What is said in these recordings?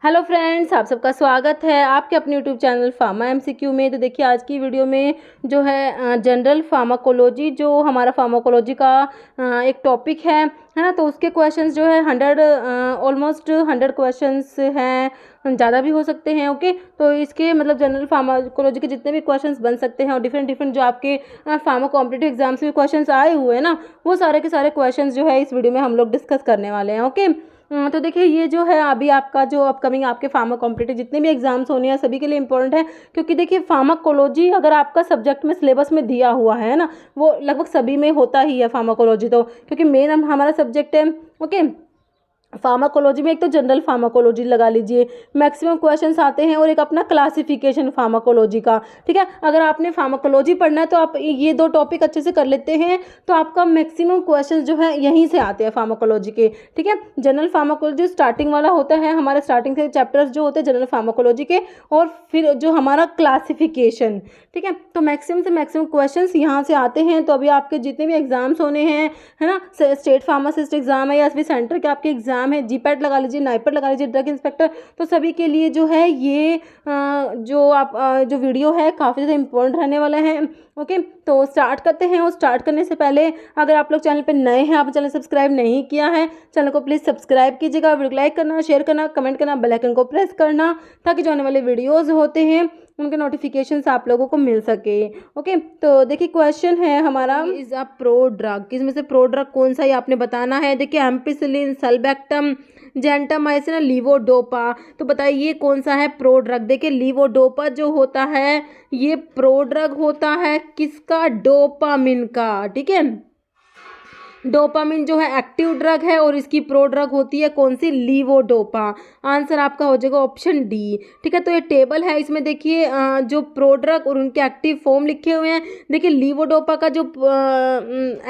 Hello friends, आप सबका स्वागत है आपके अपने यूट्यूब चैनल फार्मा एमसीक्यू में। तो देखिए आज की वीडियो में जो है जनरल फार्माकोलॉजी, जो हमारा फार्माकोलॉजी का एक टॉपिक है ना, तो उसके क्वेश्चंस जो है 100 क्वेश्चंस हैं, ज़्यादा भी हो सकते हैं। ओके, तो इसके मतलब जनरल फार्माकोलॉजी के जितने भी क्वेश्चंस बन सकते हैं और डिफरेंट जो आपके फार्मा कॉम्पिटिटिव एग्जाम्स में क्वेश्चंस आए हुए हैं ना, वो सारे के सारे क्वेश्चंस जो है इस वीडियो में हम लोग डिस्कस करने वाले हैं। ओके, तो देखिए ये जो है अभी आपका जो अपकमिंग आपके फार्मा कॉम्पिटिटिव जितने भी एग्जाम्स होने हैं सभी के लिए इंपॉर्टेंट है, क्योंकि देखिए फार्माकोलॉजी अगर आपका सब्जेक्ट में सिलेबस में दिया हुआ है ना, वो लगभग सभी में होता ही है फार्माकोलॉजी, तो क्योंकि मेन हमारा सब्जेक्ट है। ओके, फार्माकोलॉजी में एक तो जनरल फार्माकोलॉजी लगा लीजिए, मैक्सिमम क्वेश्चंस आते हैं, और एक अपना क्लासिफिकेशन फार्माकोलॉजी का। ठीक है, अगर आपने फार्माकोलॉजी पढ़ना है तो आप ये दो टॉपिक अच्छे से कर लेते हैं तो आपका मैक्सिमम क्वेश्चंस जो है यहीं से आते हैं फार्माकोलॉजी के। ठीक है, जनरल फार्माकोलॉजी स्टार्टिंग वाला होता है, हमारे स्टार्टिंग से चैप्टर्स जो होते हैं जनरल फार्माकोलॉजी के, और फिर जो हमारा क्लासिफिकेशन। ठीक है, तो मैक्सिमम से मैक्सिमम क्वेश्चंस यहाँ से आते हैं। तो अभी आपके जितने भी एग्जाम्स होने हैं, है ना, स्टेट फार्मासिस्ट एग्जाम है या फिर सेंटर के आपके एग्जाम है, जीपैट लगा लीजिए, नाइपेट लगा लीजिए, ड्रग इंस्पेक्टर, तो सभी के लिए जो है ये जो वीडियो है काफ़ी ज़्यादा इंपॉर्टेंट रहने वाला है। ओके, तो स्टार्ट करते हैं। और स्टार्ट करने से पहले अगर आप लोग चैनल पे नए हैं, आप चैनल सब्सक्राइब नहीं किया है, चैनल को प्लीज़ सब्सक्राइब कीजिएगा, वीडियो को लाइक करना, शेयर करना, कमेंट करना, बेल आइकन को प्रेस करना, ताकि जो आने वाले वीडियोज़ होते हैं उनके नोटिफिकेशंस आप लोगों को मिल सके। ओके, तो देखिए क्वेश्चन है हमारा, इज अ प्रो ड्रग, किसमें से प्रो ड्रग कौन सा, ये आपने बताना है। देखिए एम्पिसिलिन, सल्बैक्टम, जेंटामाइसिन, लीवोडोपा, तो बताइए कौन सा है प्रो ड्रग। देखिए लीवोडोपा जो होता है ये प्रो ड्रग होता है किसका, डोपामिन का। ठीक है, डोपामिन जो है एक्टिव ड्रग है और इसकी प्रो ड्रग होती है कौन सी, लीवोडोपा। आंसर आपका हो जाएगा ऑप्शन डी। ठीक है, तो ये टेबल है, इसमें देखिए जो प्रो ड्रग और उनके एक्टिव फॉर्म लिखे हुए हैं। देखिए लीवोडोपा का जो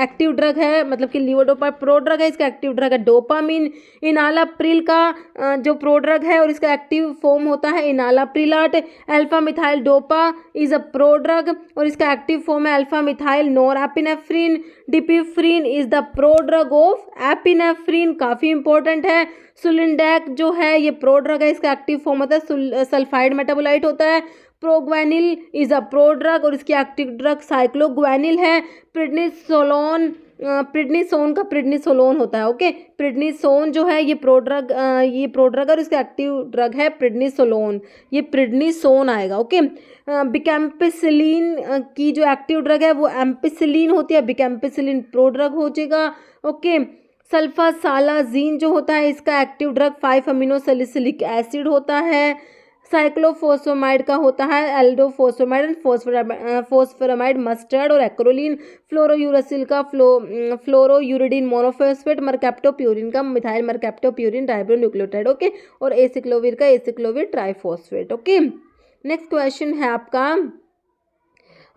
एक्टिव ड्रग है, मतलब कि लीवोडोपा प्रो ड्रग है, इसका एक्टिव ड्रग है डोपामिन। इनालाप्रिल का जो प्रो ड्रग है और इसका एक्टिव फॉर्म होता है enalaprilat. Alpha methyl dopa is a prodrug और इसका एक्टिव फॉर्म है alpha methyl norepinephrine. Dipivefrin is the prodrug of epinephrine, काफ़ी इंपॉर्टेंट है। सुलिंडैक जो है ये प्रो ड्रग है, इसका एक्टिव फॉर्म होता है सल्फाइड मेटाबोलाइट होता है। प्रोग्वेनिल इज अ प्रो ड्रग और इसकी एक्टिव ड्रग साइक्लोग्वेनिल है। प्रिडनिसोलोन, प्रिडनिसोन का प्रिडनिसोलोन होता है। ओके, प्रिडनिसोन जो है ये प्रो ड्रग और इसका एक्टिव ड्रग है प्रिडनिसोलोन, ये प्रिडनिसोन आएगा। ओके, बिकैम्पिसिलिन की जो एक्टिव ड्रग है वो एम्पिसिलिन होती है, बिकैम्पिसिलिन प्रो ड्रग हो जाएगा। ओके, सल्फासालाजीन जो होता है इसका active drug 5 amino salicylic acid होता है। साइक्लोफोसोमाइड का होता है एल्डोफोसोमाइड एंड फोस्फोरामाइड मस्टर्ड और एक्रोलीन। फ्लोरोयूरासिल का फ्लोरोयूरिडीन मोनोफॉस्फेट। मरकैप्टोप्यूरिन का मिथाइल मरकैप्टोप्यूरिन राइबोन्यूक्लियोटाइड। ओके, और एसिक्लोविर का aciclovir triphosphate. Okay, next question है आपका,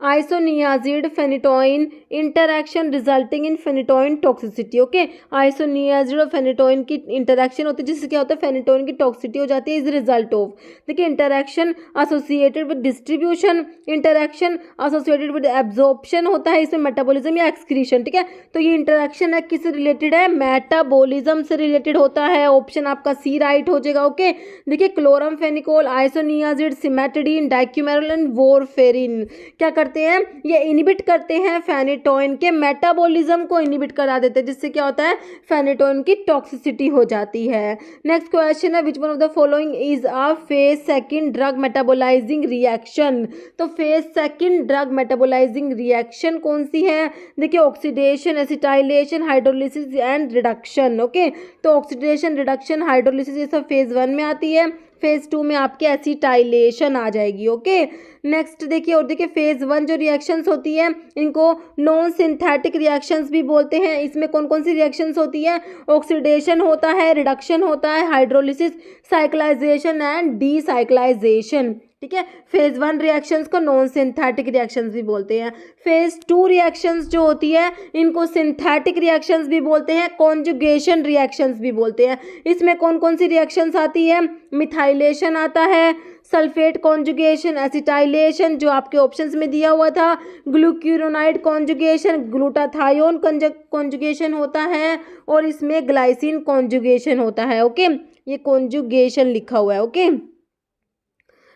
isoniazid phenytoin interaction resulting in phenytoin toxicity. Okay, isoniazid और फेनिटोइन की इंटरैक्शन होती है जिससे क्या होता है, फेनिटोइन की टॉक्सिसिटी हो जाती है। इज रिजल्ट ऑफ, देखिए interaction associated with distribution, interaction associated with absorption होता है, इसमें मेटाबॉलिज्म या एक्सक्रीशन। ठीक है, तो ये इंटरैक्शन है किससे रिलेटेड है, मेटाबॉलिज्म से रिलेटेड होता है। ऑप्शन आपका सी राइट हो जाएगा। ओके, देखिए chloramphenicol, isoniazid, cimetidine, डाइक्यूमेरल and warfarin क्या करते हैं, ये इनहिबिट करते हैं फेनिटोइन के मेटाबॉलिज्म को इनहिबिट करा देते हैं, जिससे क्या होता है, फेनिटोइन की टॉक्सिसिटी हो जाती है। नेक्स्ट क्वेश्चन है, which one of the following is a phase second drug metabolizing reaction. तो phase second drug metabolizing reaction कौन सी है, देखिए oxidation, acetylation, hydrolysis and reduction. Okay, तो ऑक्सीडेशन, रिडक्शन, हाइड्रोलिसिस ये सब फेज 1 में आती है, फेज 2 में आपके एसिटाइलेशन आ जाएगी। ओके, नेक्स्ट देखिए, और देखिए फेज 1 जो रिएक्शंस होती है इनको नॉन सिंथेटिक रिएक्शंस भी बोलते हैं। इसमें कौन कौन सी रिएक्शंस होती है, ऑक्सीडेशन होता है, रिडक्शन होता है, हाइड्रोलिसिस, साइक्लाइजेशन एंड डीसाइक्लाइजेशन। ठीक है, फेज 1 रिएक्शंस को नॉन सिंथेटिक रिएक्शंस भी बोलते हैं। फेज 2 रिएक्शंस जो होती है इनको सिंथेटिक रिएक्शंस भी बोलते हैं, कॉन्जुगेशन रिएक्शंस भी बोलते हैं। इसमें कौन कौन सी रिएक्शंस आती है, मिथाइलेशन आता है, सल्फेट कॉन्जुगेशन, एसिटाइलेशन जो आपके ऑप्शंस में दिया हुआ था, ग्लूक्यूरोनाइड कॉन्जुगेशन, ग्लूटाथायोन कॉन्जुगेशन होता है, और इसमें ग्लाइसिन कॉन्जुगेशन होता है। ओके, ये कॉन्जुगेशन लिखा हुआ है। ओके,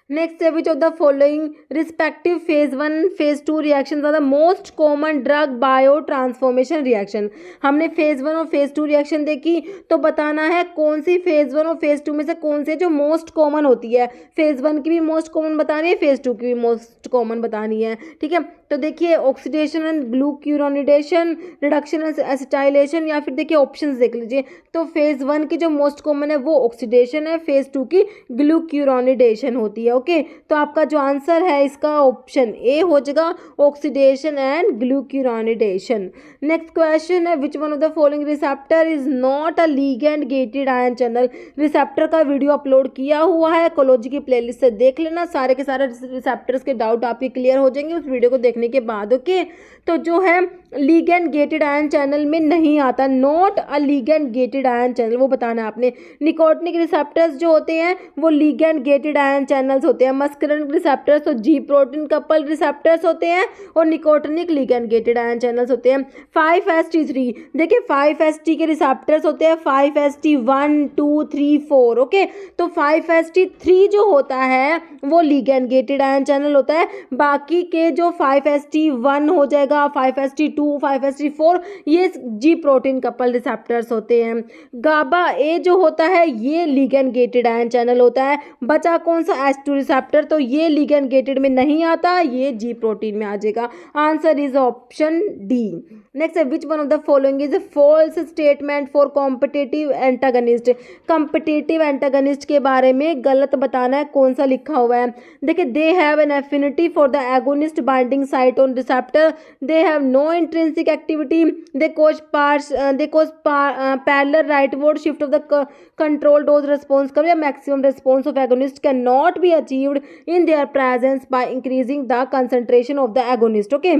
नेक्स्ट है which of the following respective phase 1 phase 2 reaction are the most common drug biotransformation reaction. हमने फेज 1 और फेज 2 रिएक्शन देखी, तो बताना है कौन सी फेज 1 और फेज 2 में से कौन से जो मोस्ट कॉमन होती है। फेज 1 की भी मोस्ट कॉमन बतानी है, फेज 2 की भी मोस्ट कॉमन बतानी है। ठीक है, तो देखिए oxidation and glucuronidation, reduction and acetylation, या फिर देखिए ऑप्शंस देख लीजिए। तो फेज 1 की जो मोस्ट कॉमन है वो ऑक्सीडेशन है, फेज 2 की ग्लूक्यूरोनिडेशन होती है। ओके, तो आपका जो आंसर है इसका ऑप्शन ए हो जाएगा, ऑक्सीडेशन एंड ग्लूक्यूरोनिडेशन। नेक्स्ट क्वेश्चन है which one of the following receptor is not a ligand gated ion channel. Receptor का वीडियो अपलोड किया हुआ है, कोलॉजी की प्लेलिस्ट से देख लेना, सारे के सारे रिसेप्टर्स के डाउट आपके क्लियर हो जाएंगे उस वीडियो को देखने के बाद। ओके, तो जो है लिगैंड गेटेड आयन चैनल में नहीं आता, not a ligand gated ion channel, वो बताना है आपने। निकोटिनिक रिसेप्टर्स जो होते हैं वो लिगैंड गेटेड आयन चैनल्स होते हैं। मस्करिन रिसेप्टर्स तो जी प्रोटीन कपल रिसेप्टर्स होते हैं, और nicotinic ligand gated ion channels होते हैं। 5st3 देखिए 5st के रिसेप्टर्स होते हैं 5st1 2 3 4। ओके, तो 5st3 जो होता है वो लिगैंड गेटेड आयन चैनल होता है। बाकी के जो 5st1 हो जाएगा, 5st2 5st4 ये जी प्रोटीन कपल रिसेप्टर्स होते हैं। गाबा ए जो होता है ये लिगैंड गेटेड आयन चैनल होता है। बचा कौन सा H2 रिसेप्टर, तो ये लिगैंड गेटेड में नहीं आता, ये जी प्रोटीन में आ जाएगा। Answer is option D. Next है which one of the following is false statement for competitive antagonist. Competitive antagonist के बारे में गलत बताना है, कौन सा लिखा हुआ है। देखिए they have an affinity for the agonist binding site on receptor, they have no intrinsic activity, they cause parallel rightward shift of the control dose response curve या maximum response of agonist can not be achieved in their presence by increasing the concentration of the agonist. Okay,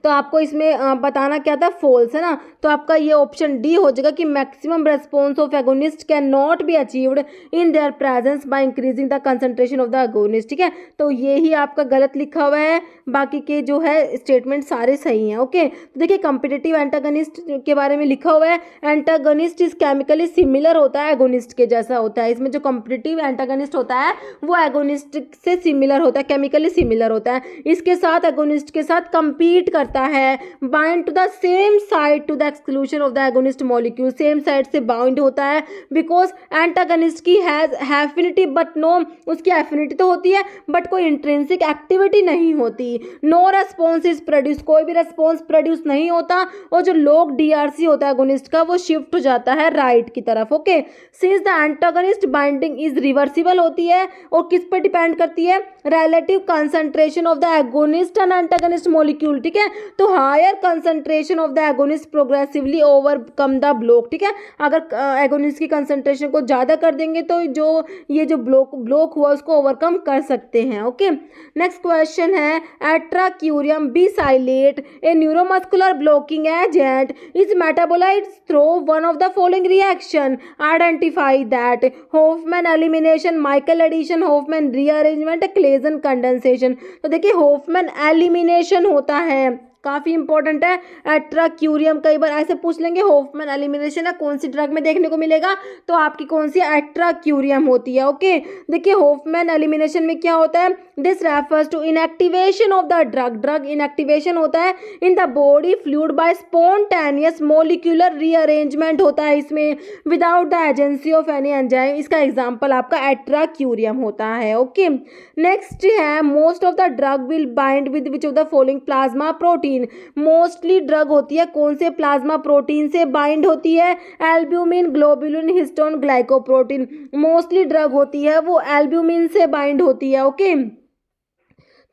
तो आपको इसमें बताना क्या था, false है ना, तो आपका ये ऑप्शन डी हो जाएगा कि maximum response of agonist can not be achieved in their presence by increasing the concentration of the agonist. ठीक है, तो ये ही आपका गलत लिखा हुआ है, बाकी के जो है स्टेटमेंट सारे सही हैं। ओके, तो देखिए कॉम्पिटिटिव एंटागनिस्ट के बारे में लिखा हुआ है, एंटागनिस्ट इज केमिकली सिमिलर होता है, एगोनिस्ट के जैसा होता है। इसमें जो कॉम्पिटिटिव एंटागनिस्ट होता है वो एगोनिस्ट से सिमिलर होता है, केमिकली सिमिलर होता है, इसके साथ एगोनिस्ट के साथ कंपीट करता है। Bind to the same side to the exclusion of the agonist molecule, same side से बाउंड होता है, बिकॉज एंटागनिस्ट की हैज एफिनिटी बट नो, उसकी एफिनिटी तो होती है बट कोई इंट्रिंसिक एक्टिविटी नहीं होती। नो रेस्पॉन्स इज प्रोड्यूस, कोई भी रेस्पॉन्स प्रोड्यूस नहीं होता, और जो लोग डीआरसी होता है एगोनिस्ट का वो शिफ्ट हो जाता है राइट की तरफ। Okay, since the antagonist binding is reversible होती है, और किस पर डिपेंड करती है, relative concentration of the agonist and antagonist molecule. ठीक है, तो higher concentration of the agonist progressively overcome the block. ठीक है, अगर एगोनिस्ट की कंसंट्रेशन को ज़्यादा कर देंगे तो जो ये जो ब्लॉक हुआ उसको ओवरकम कर सकते हैं। ओके, नेक्स्ट क्वेश्चन है atracurium besylate a neuromuscular blocking agent is metabolized through one of the following reaction, identify that. Hofmann elimination, Michael addition, Hofmann rearrangement, Claisen condensation. तो देखिए होफमैन एलिमिनेशन होता है, काफ़ी इंपॉर्टेंट है। एट्राक्यूरियम कई बार ऐसे पूछ लेंगे, होफमैन एलिमिनेशन है कौन सी ड्रग में देखने को मिलेगा, तो आपकी कौन सी एट्राक्यूरियम होती है। ओके, देखिए होफमैन एलिमिनेशन में क्या होता है, this refers to inactivation of the drug inactivation होता है in the body fluid by spontaneous molecular rearrangement होता है इसमें, without the agency of any enzyme. इसका एग्जाम्पल आपका एट्राक्यूरियम होता है। ओके, नेक्स्ट है most of the drug will bind with which of the following, plasma protein. Mostly drug होती है कौन से प्लाज्मा प्रोटीन से बाइंड होती है, albumin, globulin, histone, glycoprotein. Mostly drug होती है वो एल्ब्यूमिन से बाइंड होती है। ओके,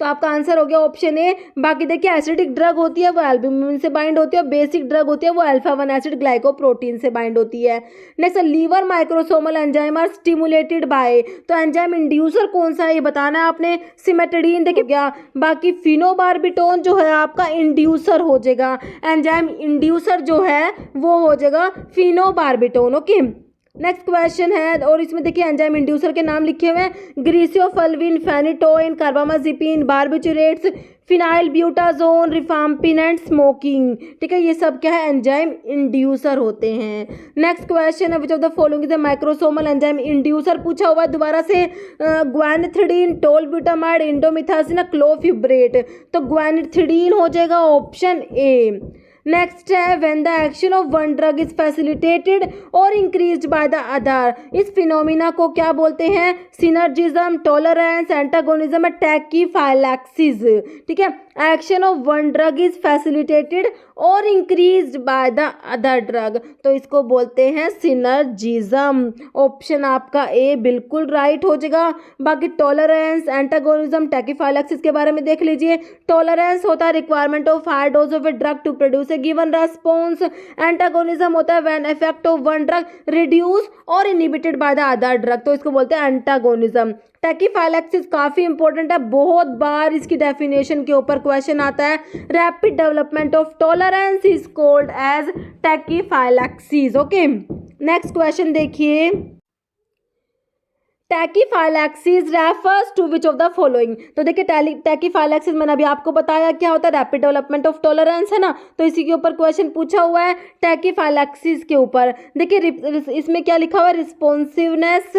तो आपका आंसर हो गया ऑप्शन ए। बाकी देखिए एसिडिक ड्रग होती है वो एल्ब्यूमिन से बाइंड होती है, और बेसिक ड्रग होती है वो अल्फा 1 एसिड ग्लाइकोप्रोटीन से बाइंड होती है। Next liver microsomal enzyme are stimulated by, तो एंजाइम इंड्यूसर कौन सा है ये बताना है आपने, सिमेटडीन देखिए क्या। बाकी फिनोबार्बिटोन जो है आपका इंड्यूसर हो जाएगा, एंजाइम इंड्यूसर जो है वो हो जाएगा फिनोबार्बिटोन। ओके, नेक्स्ट क्वेश्चन है, और इसमें देखिए एंजाइम इंड्यूसर के नाम लिखे हुए हैं, griseofulvin, phenytoin, carbamazepine, barbiturates, phenylbutazone, rifampin and smoking, ठीक है, ये सब क्या है, एंजाइम इंड्यूसर होते हैं। नेक्स्ट क्वेश्चन है, which of the following is the microsomal enzyme inducer, पूछा हुआ है दोबारा से। ग्वानिथिडीन, टोलब्यूटामाइड, इंडोमिथासिन, क्लोफिब्रेट, तो ग्वानिथिडीन हो जाएगा ऑप्शन ए। नेक्स्ट है, when the action of one drug is facilitated और इंक्रीज्ड बाय द अदर, इस फिनोमिना को क्या बोलते हैं, सिनर्जिज्म, टॉलरेंस, एंटागोनिज्म, टैकीफाइलैक्सिस, ठीक है। Action of one drug is facilitated और increased by the other drug, तो इसको बोलते हैं सिनर्जिज्म। ऑप्शन आपका ए बिल्कुल राइट हो जाएगा। बाकी टॉलरेंस, एंटागोनिज्म, टैकीफाइलैक्सिस के बारे में देख लीजिए। टॉलरेंस होता है requirement of high dose of a drug to produce a given response. Antagonism होता है when effect of one drug reduce और inhibited by the other drug, तो इसको बोलते हैं एंटागोनिज्म। टैकीफाइलैक्सिस काफ़ी इंपॉर्टेंट है, बहुत बार इसकी डेफिनेशन के ऊपर क्वेश्चन आता है। Rapid development of tolerance is called as tachyphylaxis. Okay, next question देखिए, tachyphylaxis refers to which of the following, तो देखिए टैकीफाइलैक्सिस मैंने अभी आपको बताया क्या होता है, रैपिड डेवलपमेंट ऑफ टॉलरेंस है ना, तो इसी के ऊपर क्वेश्चन पूछा हुआ है टैकीफाइलैक्सिस के ऊपर। देखिए इसमें क्या लिखा हुआ है, responsiveness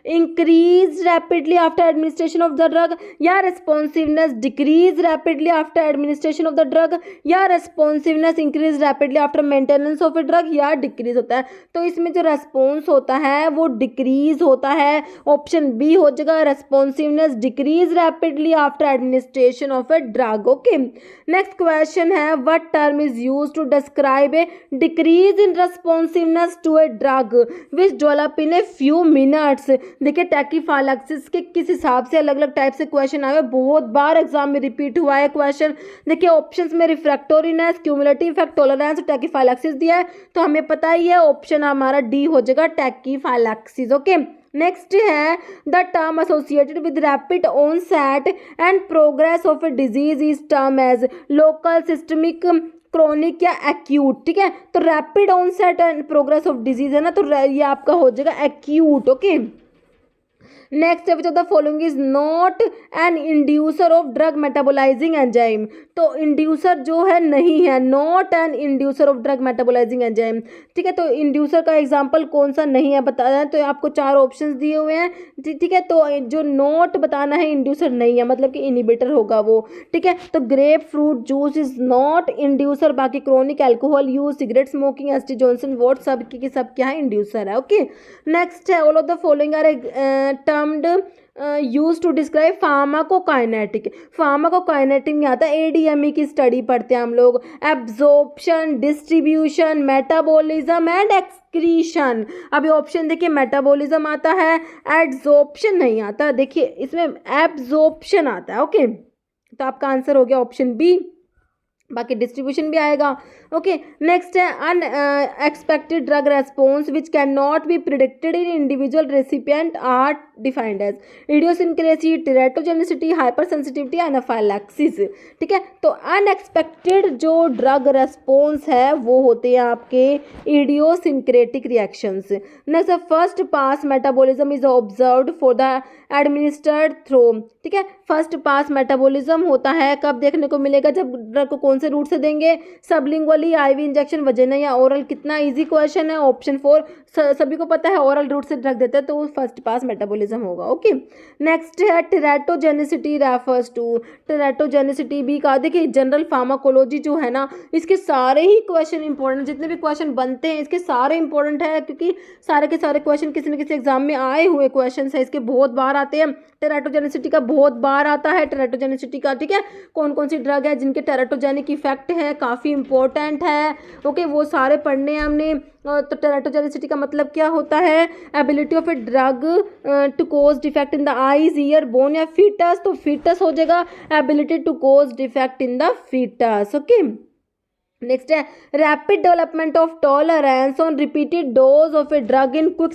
increase rapidly after administration of the drug, या responsiveness decrease rapidly after administration of the drug, या responsiveness increase rapidly after maintenance of a drug, या डिक्रीज होता है। तो इसमें जो रेस्पॉन्स होता है वो डिक्रीज होता है, ऑप्शन बी हो जाएगा, responsiveness decrease rapidly after administration of a drug. Okay, next question है, what term is used to describe a decrease in responsiveness to a drug which develop in a few minutes. देखिए tachyphylaxis के किस हिसाब से अलग अलग type से question आए, बहुत बार एग्जाम में रिपीट हुआ है क्वेश्चन। देखिए ऑप्शंस में रिफ्रैक्टोरीनेस, क्यूमुलेटिव इफेक्ट, टॉलरेंस, टैकीफाइलैक्सिस दिया है, तो हमें पता ही है ऑप्शन हमारा डी हो जाएगा, टैकीफाइलैक्सिस। ओके, नेक्स्ट है, the term associated with rapid onset and progress of a disease is term as local, systemic, chronic या एक्यूट, ठीक है। तो rapid onset and progress of disease है ना, तो ये आपका हो जाएगा acute. Okay, next which of the following is not an inducer of drug metabolising enzyme, तो इंड्यूसर जो है नहीं है, not an inducer of drug metabolising enzyme, ठीक है। तो इंड्यूसर का एग्जांपल कौन सा नहीं है बताया है, तो आपको 4 ऑप्शंस दिए हुए हैं, ठीक है। तो जो नॉट बताना है इंड्यूसर नहीं है, मतलब कि इनहिबिटर होगा वो, ठीक है। तो grapefruit juice is not inducer, बाकी chronic alcohol use, cigarette smoking, S T Johnson wort, सब की सब क्या है, इंड्यूसर है। ओके, नेक्स्ट है, all of the following are use to describe pharmacokinetic. Pharmacokinetic में आता है एडीएमई की स्टडी पढ़ते हैं हम लोग, absorption, distribution, metabolism and excretion. अभी ऑप्शन देखिए, मेटाबॉलिज्म आता है, एब्जॉर्प्शन नहीं आता, देखिए इसमें एब्जॉर्प्शन आता है। ओके, तो आपका आंसर हो गया ऑप्शन बी, बाकी डिस्ट्रीब्यूशन भी आएगा। ओके, नेक्स्ट है, unexpected drug response which can not be predicted in individual recipient are defined as idiosyncrasy, teratogenicity, hypersensitivity, anaphylaxis, ठीक है। तो अनएक्सपेक्टेड जो ड्रग रेस्पॉन्स है वो होते हैं आपके इडियोसिंक्रेटिक रिएक्शंस। नेक्स्ट है, first pass metabolism is observed for the administered through, ठीक है। फर्स्ट पास मेटाबॉलिज्म होता है कब देखने को मिलेगा, जब ड्रग को कौन से रूट से देंगे, सबलिंगुअली, आईवी इंजेक्शन, वजेना या ओरल। कितना इजी क्वेश्चन है, ऑप्शन 4 सभी को पता है, ओरल रूट से ड्रग देते हैं तो फर्स्ट पास मेटाबॉलिज्म होगा। ओके, नेक्स्ट है, टेरेटोजेनिसिटी रेफर्स टू, टेरेटोजेनिसिटी भी का, देखिए जनरल फार्माकोलॉजी जो है ना, इसके सारे ही क्वेश्चन इंपॉर्टेंट, जितने भी क्वेश्चन बनते हैं इसके सारे इंपॉर्टेंट है, क्योंकि सारे के सारे क्वेश्चन किसी न किसी एग्जाम में आए हुए क्वेश्चन है, इसके बहुत बार आते हैं। टेरेटोजेनिसिटी का बहुत बार आता है, टेरेटोजेनिसिटी का, ठीक है, कौन कौन सी ड्रग है जिनके टेरेटोजेनिक इफेक्ट है, काफ़ी इंपॉर्टेंट है। ओके, वो सारे पढ़ने हैं हमने। तो टेरेटोजेनिसिटी का मतलब क्या होता है, ability of a drug to cause defect in the eyes, ear, bone या फीटस, तो फीटस हो जाएगा, ability to cause defect in the fetus. Okay, next है, rapid development of tolerance on repeated dose of a drug in quick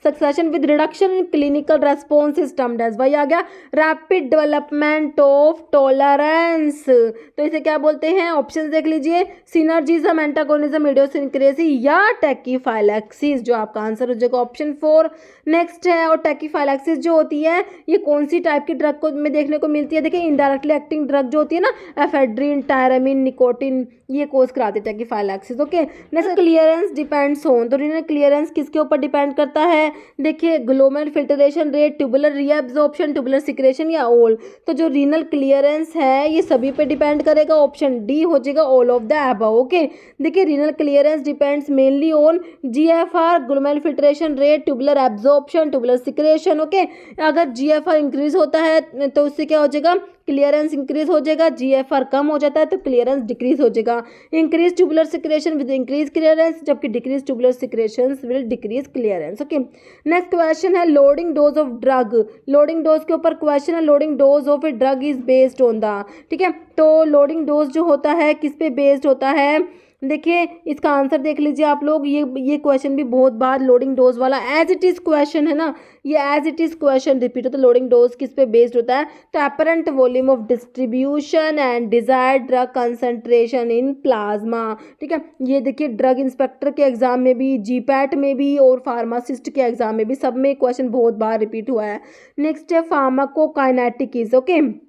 succession with reduction in clinical response is termed as, वही आ गया rapid development of tolerance. तो इसे क्या बोलते हैं, option देख लीजिए, सिनर्जिज्म, एंटागोनिज्म, इडियोसिंक्रेसी या टैकीफाइलैक्सिस, जो आपका आंसर हो जाएगा ऑप्शन 4। नेक्स्ट है, और टैकीफाइलैक्सिस जो होती है ये कौन सी टाइप की ड्रग को में देखने को मिलती है, देखिए इनडायरेक्टली एक्टिंग ड्रग जो होती है ना, एफेड्रिन, टायरामिन, निकोटिन, ये कोज कराते हैं टैकीफाइलैक्सिस। Okay, next clearance depends on, तो रीनल क्लियरेंस किसके ऊपर डिपेंड करता है, देखिए glomerular filtration rate, tubular reabsorption, tubular secretion या ऑल। तो जो रीनल क्लियरेंस है ये सभी पे डिपेंड करेगा, ऑप्शन डी हो जाएगा all of the above. Okay, देखिए renal clearance depends mainly on GFR, glomerular filtration rate, tubular absorption, tubular secretion. Okay, अगर जीएफआर इंक्रीज होता है तो उससे क्या हो जाएगा, क्लियरेंस इंक्रीज हो जाएगा, जीएफआर कम हो जाता है तो क्लियरेंस डिक्रीज हो जाएगा। Increase tubular secretion with increase clearance, जबकि decrease tubular secretion will decrease clearance. Okay, next question है loading dose of drug, loading dose के ऊपर क्वेश्चन है, loading dose of a drug is based on the, ठीक है, तो loading dose जो होता है किस पे बेस्ड होता है, देखिए इसका आंसर देख लीजिए आप लोग, ये क्वेश्चन भी बहुत बार लोडिंग डोज वाला एज इट इज क्वेश्चन है ना, ये as it is question repeat होता है। लोडिंग डोज किस पे बेस्ड होता है, तो apparent volume of distribution and desired drug concentration in plasma, ठीक है। ये देखिए ड्रग इंस्पेक्टर के एग्जाम में भी, जीपैट में भी और फार्मासिस्ट के एग्जाम में भी, सब में क्वेश्चन बहुत बार रिपीट हुआ है। नेक्स्ट है फार्माकोकाइनेटिक्स। ओके,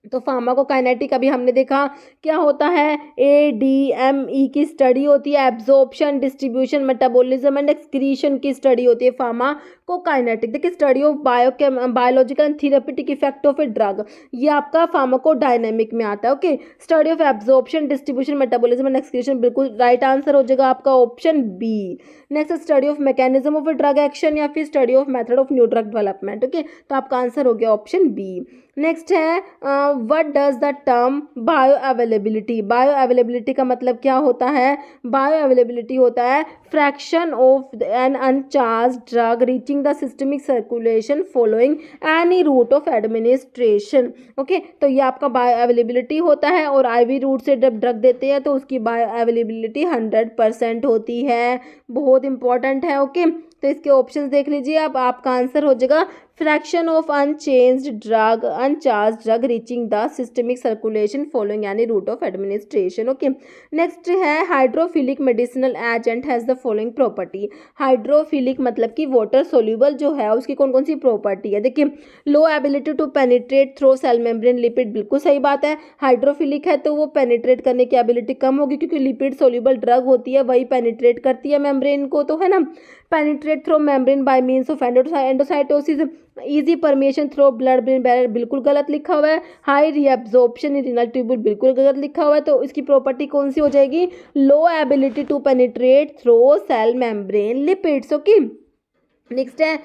तो फार्माकोकाइनेटिक अभी हमने देखा क्या होता है, ADME की स्टडी होती है, absorption, distribution, metabolism and excretion की स्टडी होती है फार्माकोकाइनेटिक। देखिए study of biological and therapeutic effect of a drug, ये आपका फार्माकोडायनेमिक में आता है। Okay, study of absorption, distribution, metabolism and excretion, बिल्कुल राइट आंसर हो जाएगा आपका option B. Next study of mechanism of a drug action या फिर study of method of new drug development. Okay, तो आपका आंसर हो गया ऑप्शन बी। नेक्स्ट है what does the term bioavailability, bioavailability का मतलब क्या होता है, बायो अवेलेबिलिटी होता है fraction of an uncharge drug reaching the systemic circulation following any route of administration. Okay, तो ये आपका बायो अवेलेबिलिटी होता है, और IV रूट से जब ड्रग देते हैं तो उसकी बायो अवेलेबिलिटी 100% होती है, बहुत इंपॉर्टेंट है। ओके, तो इसके ऑप्शंस देख लीजिए, अब आपका आंसर हो जाएगा fraction of unchanged drug reaching the systemic circulation following any route of administration. Okay, next है hydrophilic medicinal agent has the following property, hydrophilic मतलब कि वाटर सोल्यूबल जो है उसकी कौन कौन सी प्रॉपर्टी है, देखिए low ability to penetrate through cell membrane lipid, बिल्कुल सही बात है, हाइड्रोफिलिक है तो वो पेनिट्रेट करने की एबिलिटी कम होगी, क्योंकि लिपिड सोल्यूबल ड्रग होती है वही पेनिट्रेट करती है मेम्ब्रेन को, तो है ना, penetrate through membrane by means of endocytosis, easy permission through blood brain barrier, बिल्कुल गलत लिखा हुआ है, हाई रीअब्जॉर्प्शन इन रीनल ट्यूब्यूल, बिल्कुल गलत लिखा हुआ है, तो इसकी प्रॉपर्टी कौन सी हो जाएगी, low ability to penetrate through cell membrane lipids. Okay, next है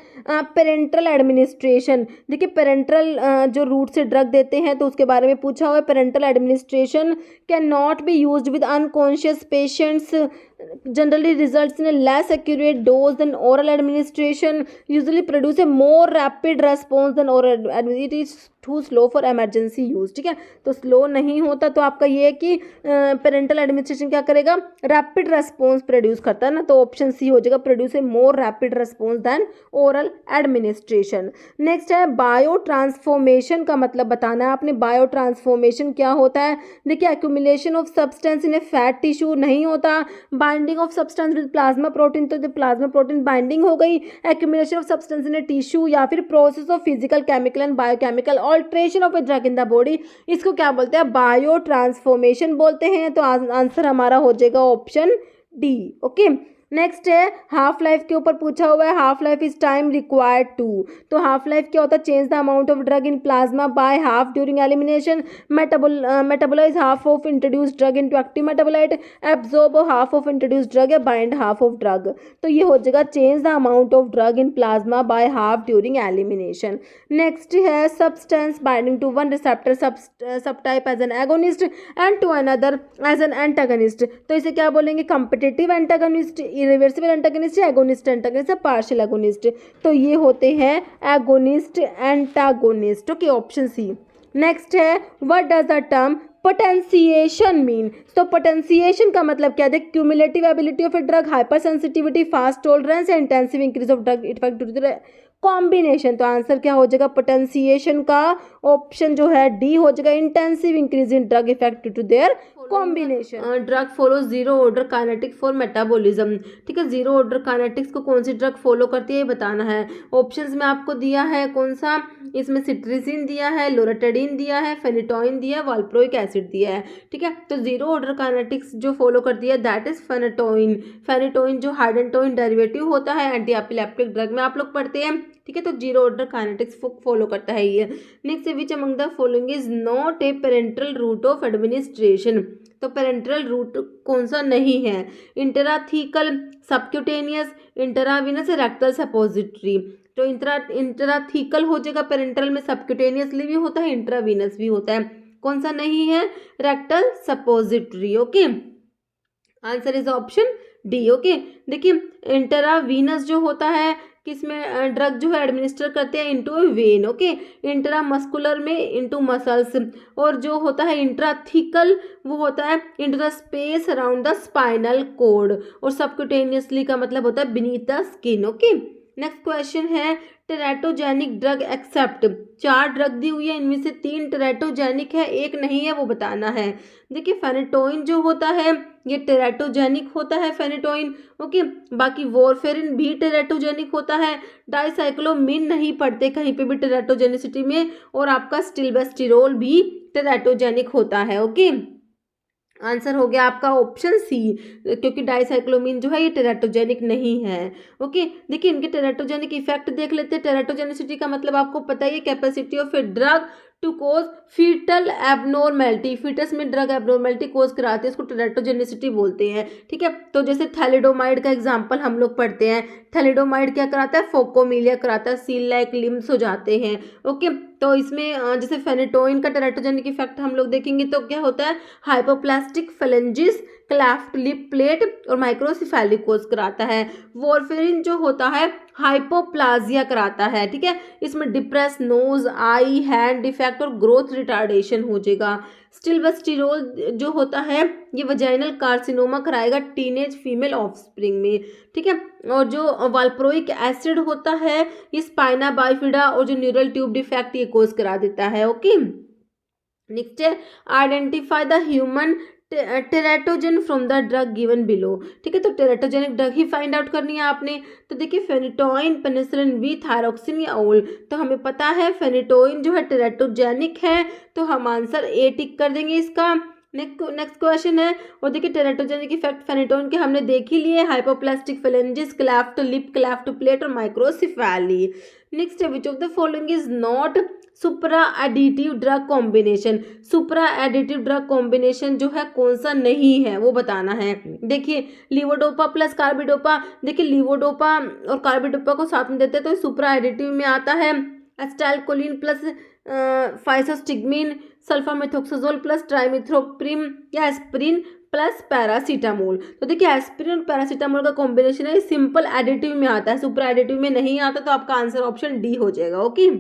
पेरेंट्रल एडमिनिस्ट्रेशन, देखिए पेरेंट्रल जो रूट से ड्रग देते हैं तो उसके बारे में पूछा हुआ है, parenteral administration can not be used with unconscious patients, generally results in a less accurate dose than oral administration, usually produce a more rapid response than oral administration, it is too slow for emergency use। ठीक है, तो slow नहीं होता, तो आपका ये है कि पेरेंटल एडमिनिस्ट्रेशन क्या करेगा, रैपिड रेस्पॉन्स प्रोड्यूस करता है ना, तो ऑप्शन सी हो जाएगा, produce a more rapid response than oral administration. Next है बायो ट्रांसफॉर्मेशन का मतलब बताना है आपने, बायो ट्रांसफॉर्मेशन क्या होता है, देखिए accumulation of substance in A fat tissue नहीं होता, binding of substance with plasma protein, तो प्लाज्मा प्रोटीन बाइंडिंग हो गई, accumulation of substance in a tissue, या फिर process of physical chemical and biochemical alteration of a drug in the body, इसको क्या बोलते हैं, बायो ट्रांसफॉर्मेशन बोलते हैं, तो आंसर हमारा हो जाएगा ऑप्शन डी। ओके, नेक्स्ट है हाफ लाइफ के ऊपर पूछा हुआ है, half life is time required to, तो हाफ लाइफ क्या होता है, change the amount of drug in plasma by half during elimination, metabolise half of introduced drug into active metabolite, absorb half of introduced drug या bind half of drug, तो ये हो जाएगा change the amount of drug in plasma by half during elimination. Next है substance binding to one receptor subtype as an agonist and to another as an antagonist, तो इसे क्या बोलेंगे, competitive antagonist, irreversible antagonist, agonist antagonist, partial agonist, तो ये होते हैं agonist antagonist. Okay, option C. Next है what does the term potentiation mean, तो पोटेंशिएशन का मतलब क्या है, cumulative ability of a drug, hyper sensitivity, fast tolerance, intensive increase of drug effect due to combination. तो आंसर क्या हो जाएगा, पोटेंशिएशन का ऑप्शन जो है डी हो जाएगा, intensive increase in drug effect due to their combination. Drug follow zero order kinetic for metabolism, ठीक है, जीरो ऑर्डर काइनेटिक्स को कौन सी ड्रग फॉलो करती है ये बताना है। ऑप्शंस में आपको दिया है कौन सा, इसमें सिट्रिजिन दिया है, लोराटेडिन दिया है, फेनिटोइन दिया है, वाल्प्रोइक एसिड दिया है, ठीक है। तो जीरो ऑर्डर काइनेटिक्स जो फॉलो करती है दैट इज फेनिटोइन। फेनिटोइन जो हाइडेंटोइन डेरिवेटिव होता है एंटी एपिलेप्टिक ड्रग में आप लोग पढ़ते हैं, ठीक है। तो जीरो ऑर्डर काइनेटिक्स फॉलो करता है ये। Next, which among the following is not a parental route of administration, तो पेरेंटल रूट कौन सा नहीं है, intrathecal, subcutaneous, intravenous, rectal suppository. तो इंटराथीकल हो जाएगा, पेरेंटल में सबक्यूटेनियसली भी होता है, इंट्रावीनस भी होता है, कौन सा नहीं है, rectal suppository. Okay, answer is option D. Okay, देखिए इंटरावीनस जो होता है किसमें ड्रग जो है एडमिनिस्टर करते हैं, into a vein. Okay, intramuscular में इनटू मसल्स, और जो होता है इंट्राथीकल वो होता है into the space around the spinal cord, और सबक्यूटेनियसली का मतलब होता है beneath the skin. Okay, next question है टेराटोजेनिक ड्रग एक्सेप्ट, 4 ड्रग दी हुई है, इनमें से 3 टेराटोजेनिक है, एक नहीं है, वो बताना है। देखिए फेनिटोइन जो होता है ये टेराटोजेनिक होता है फेनिटोइन, ओके। बाकी वॉरफेरिन भी टेराटोजेनिक होता है, डाइसाइक्लोमिन नहीं पढ़ते कहीं पे भी टेराटोजेनिसिटी में, और आपका स्टिल्बेस्टिरोल भी टेराटोजेनिक होता है। ओके, आंसर हो गया आपका ऑप्शन सी, क्योंकि डाइसाइक्लोमिन जो है ये टेराटोजेनिक नहीं है। ओके, देखिए इनके टेराटोजेनिक इफेक्ट देख लेते हैं। टेराटोजेनिसिटी का मतलब आपको पता ही है, capacity of a drug to cause foetal abnormality, foetus में ड्रग एबनॉर्मेलिटी कोज कराते हैं, इसको टेराटोजेनिसिटी बोलते हैं, ठीक है। तो जैसे थैलिडोमाइड का एग्जांपल हम लोग पढ़ते हैं, थैलिडोमाइड क्या कराता है, फोकोमिलिया कराता है, सील लाइक लिम्स हो जाते हैं। ओके, तो इसमें जैसे फेनिटोइन का टेराटोजेनिक इफेक्ट हम लोग देखेंगे तो क्या होता है, hypoplastic phalanges, cleft lip plate और माइक्रोसिफेलिक कोज कराता है। वॉरफेरिन जो होता है हाइपोप्लाजिया कराता है, ठीक है, इसमें डिप्रेस नोज, आई, हैंड डिफेक्ट और ग्रोथ रिटार्डेशन हो जाएगा। स्टिल्बेस्टिरोल जो होता है ये वजाइनल कार्सिनोमा कराएगा टीनेज फीमेल ऑफस्प्रिंग में, ठीक है। और जो वाल्प्रोइक एसिड होता है ये स्पाइना बाइफिडा और जो न्यूरल ट्यूब डिफेक्ट ये कोज करा देता है। ओके, नेक्स्ट है identify the human teratogen from the drug given below, ठीक है। तो टेराटोजेनिक ड्रग ही फाइंड आउट करनी है आपने। तो देखिए फेनिटोइन, पेनिसिलिन बी, थायरोक्सिन या ओल, तो हमें पता है फेनिटोइन जो है टेराटोजेनिक है, तो हम आंसर ए टिक कर देंगे इसका। नेक्स्ट क्वेश्चन है, और देखिए टेराटोजेनिक इफेक्ट फेनिटोइन के हमने देख ही लिए, hypoplastic phalanges, cleft lip, cleft plate और माइक्रोसिफेली। नेक्स्ट है which of the following is not supra additive drug combination, supra additive drug combination जो है कौन सा नहीं है वो बताना है। देखिए लीवोडोपा प्लस कार्बिडोपा, देखिए लीवोडोपा और कार्बिडोपा को साथ में देते हैं तो सुप्रा एडिटिव में आता है। Acetylcholine plus physostigmine, sulfamethoxazole plus trimethoprim या एस्प्रिन प्लस पैरासीटामोल। तो देखिए एस्प्रिन और पैरासीटामोल का कॉम्बिनेशन है, सिंपल एडिटिव में आता है, सुपर एडिटिव में नहीं आता, तो आपका आंसर ऑप्शन डी हो जाएगा। ओके,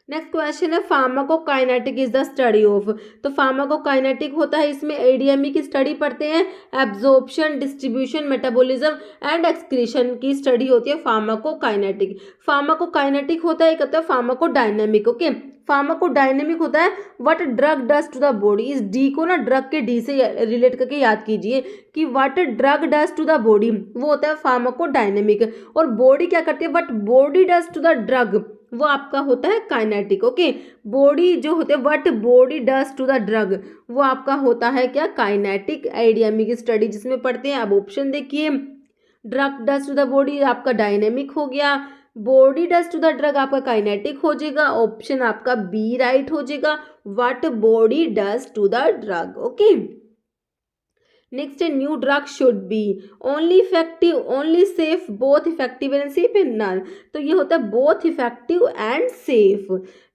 नेक्स्ट क्वेश्चन है pharmacokinetic is the study of, तो फार्माकोकाइनेटिक होता है इसमें एडीएमई की स्टडी पढ़ते हैं, absorption, distribution, metabolism and excretion की स्टडी होती है फार्माकोकाइनेटिक। फार्माकोकाइनेटिक होता है एक होता है फार्माकोडायनेमिक। ओके, फार्माकोडायनेमिक होता है what drug does to the body, इस डी को ना ड्रग के डी से रिलेट करके याद कीजिए कि what drug does to the body, वो होता है फार्माकोडायनेमिक। और बॉडी क्या करती है, what body does to the drug, वो आपका होता है काइनेटिक। ओके, बॉडी जो होते हैं what body does to the drug, वो आपका होता है क्या, काइनेटिक। एडीएमई की स्टडी जिसमें पढ़ते हैं। अब ऑप्शन देखिए, drug does to the body आपका डायनेमिक हो गया, body does to the drug आपका काइनेटिक हो जाएगा, ऑप्शन आपका बी राइट हो जाएगा, what body does to the drug. Okay, next है new drug should be only effective, only safe, both effective and safe and none, तो ये होता है both effective and safe.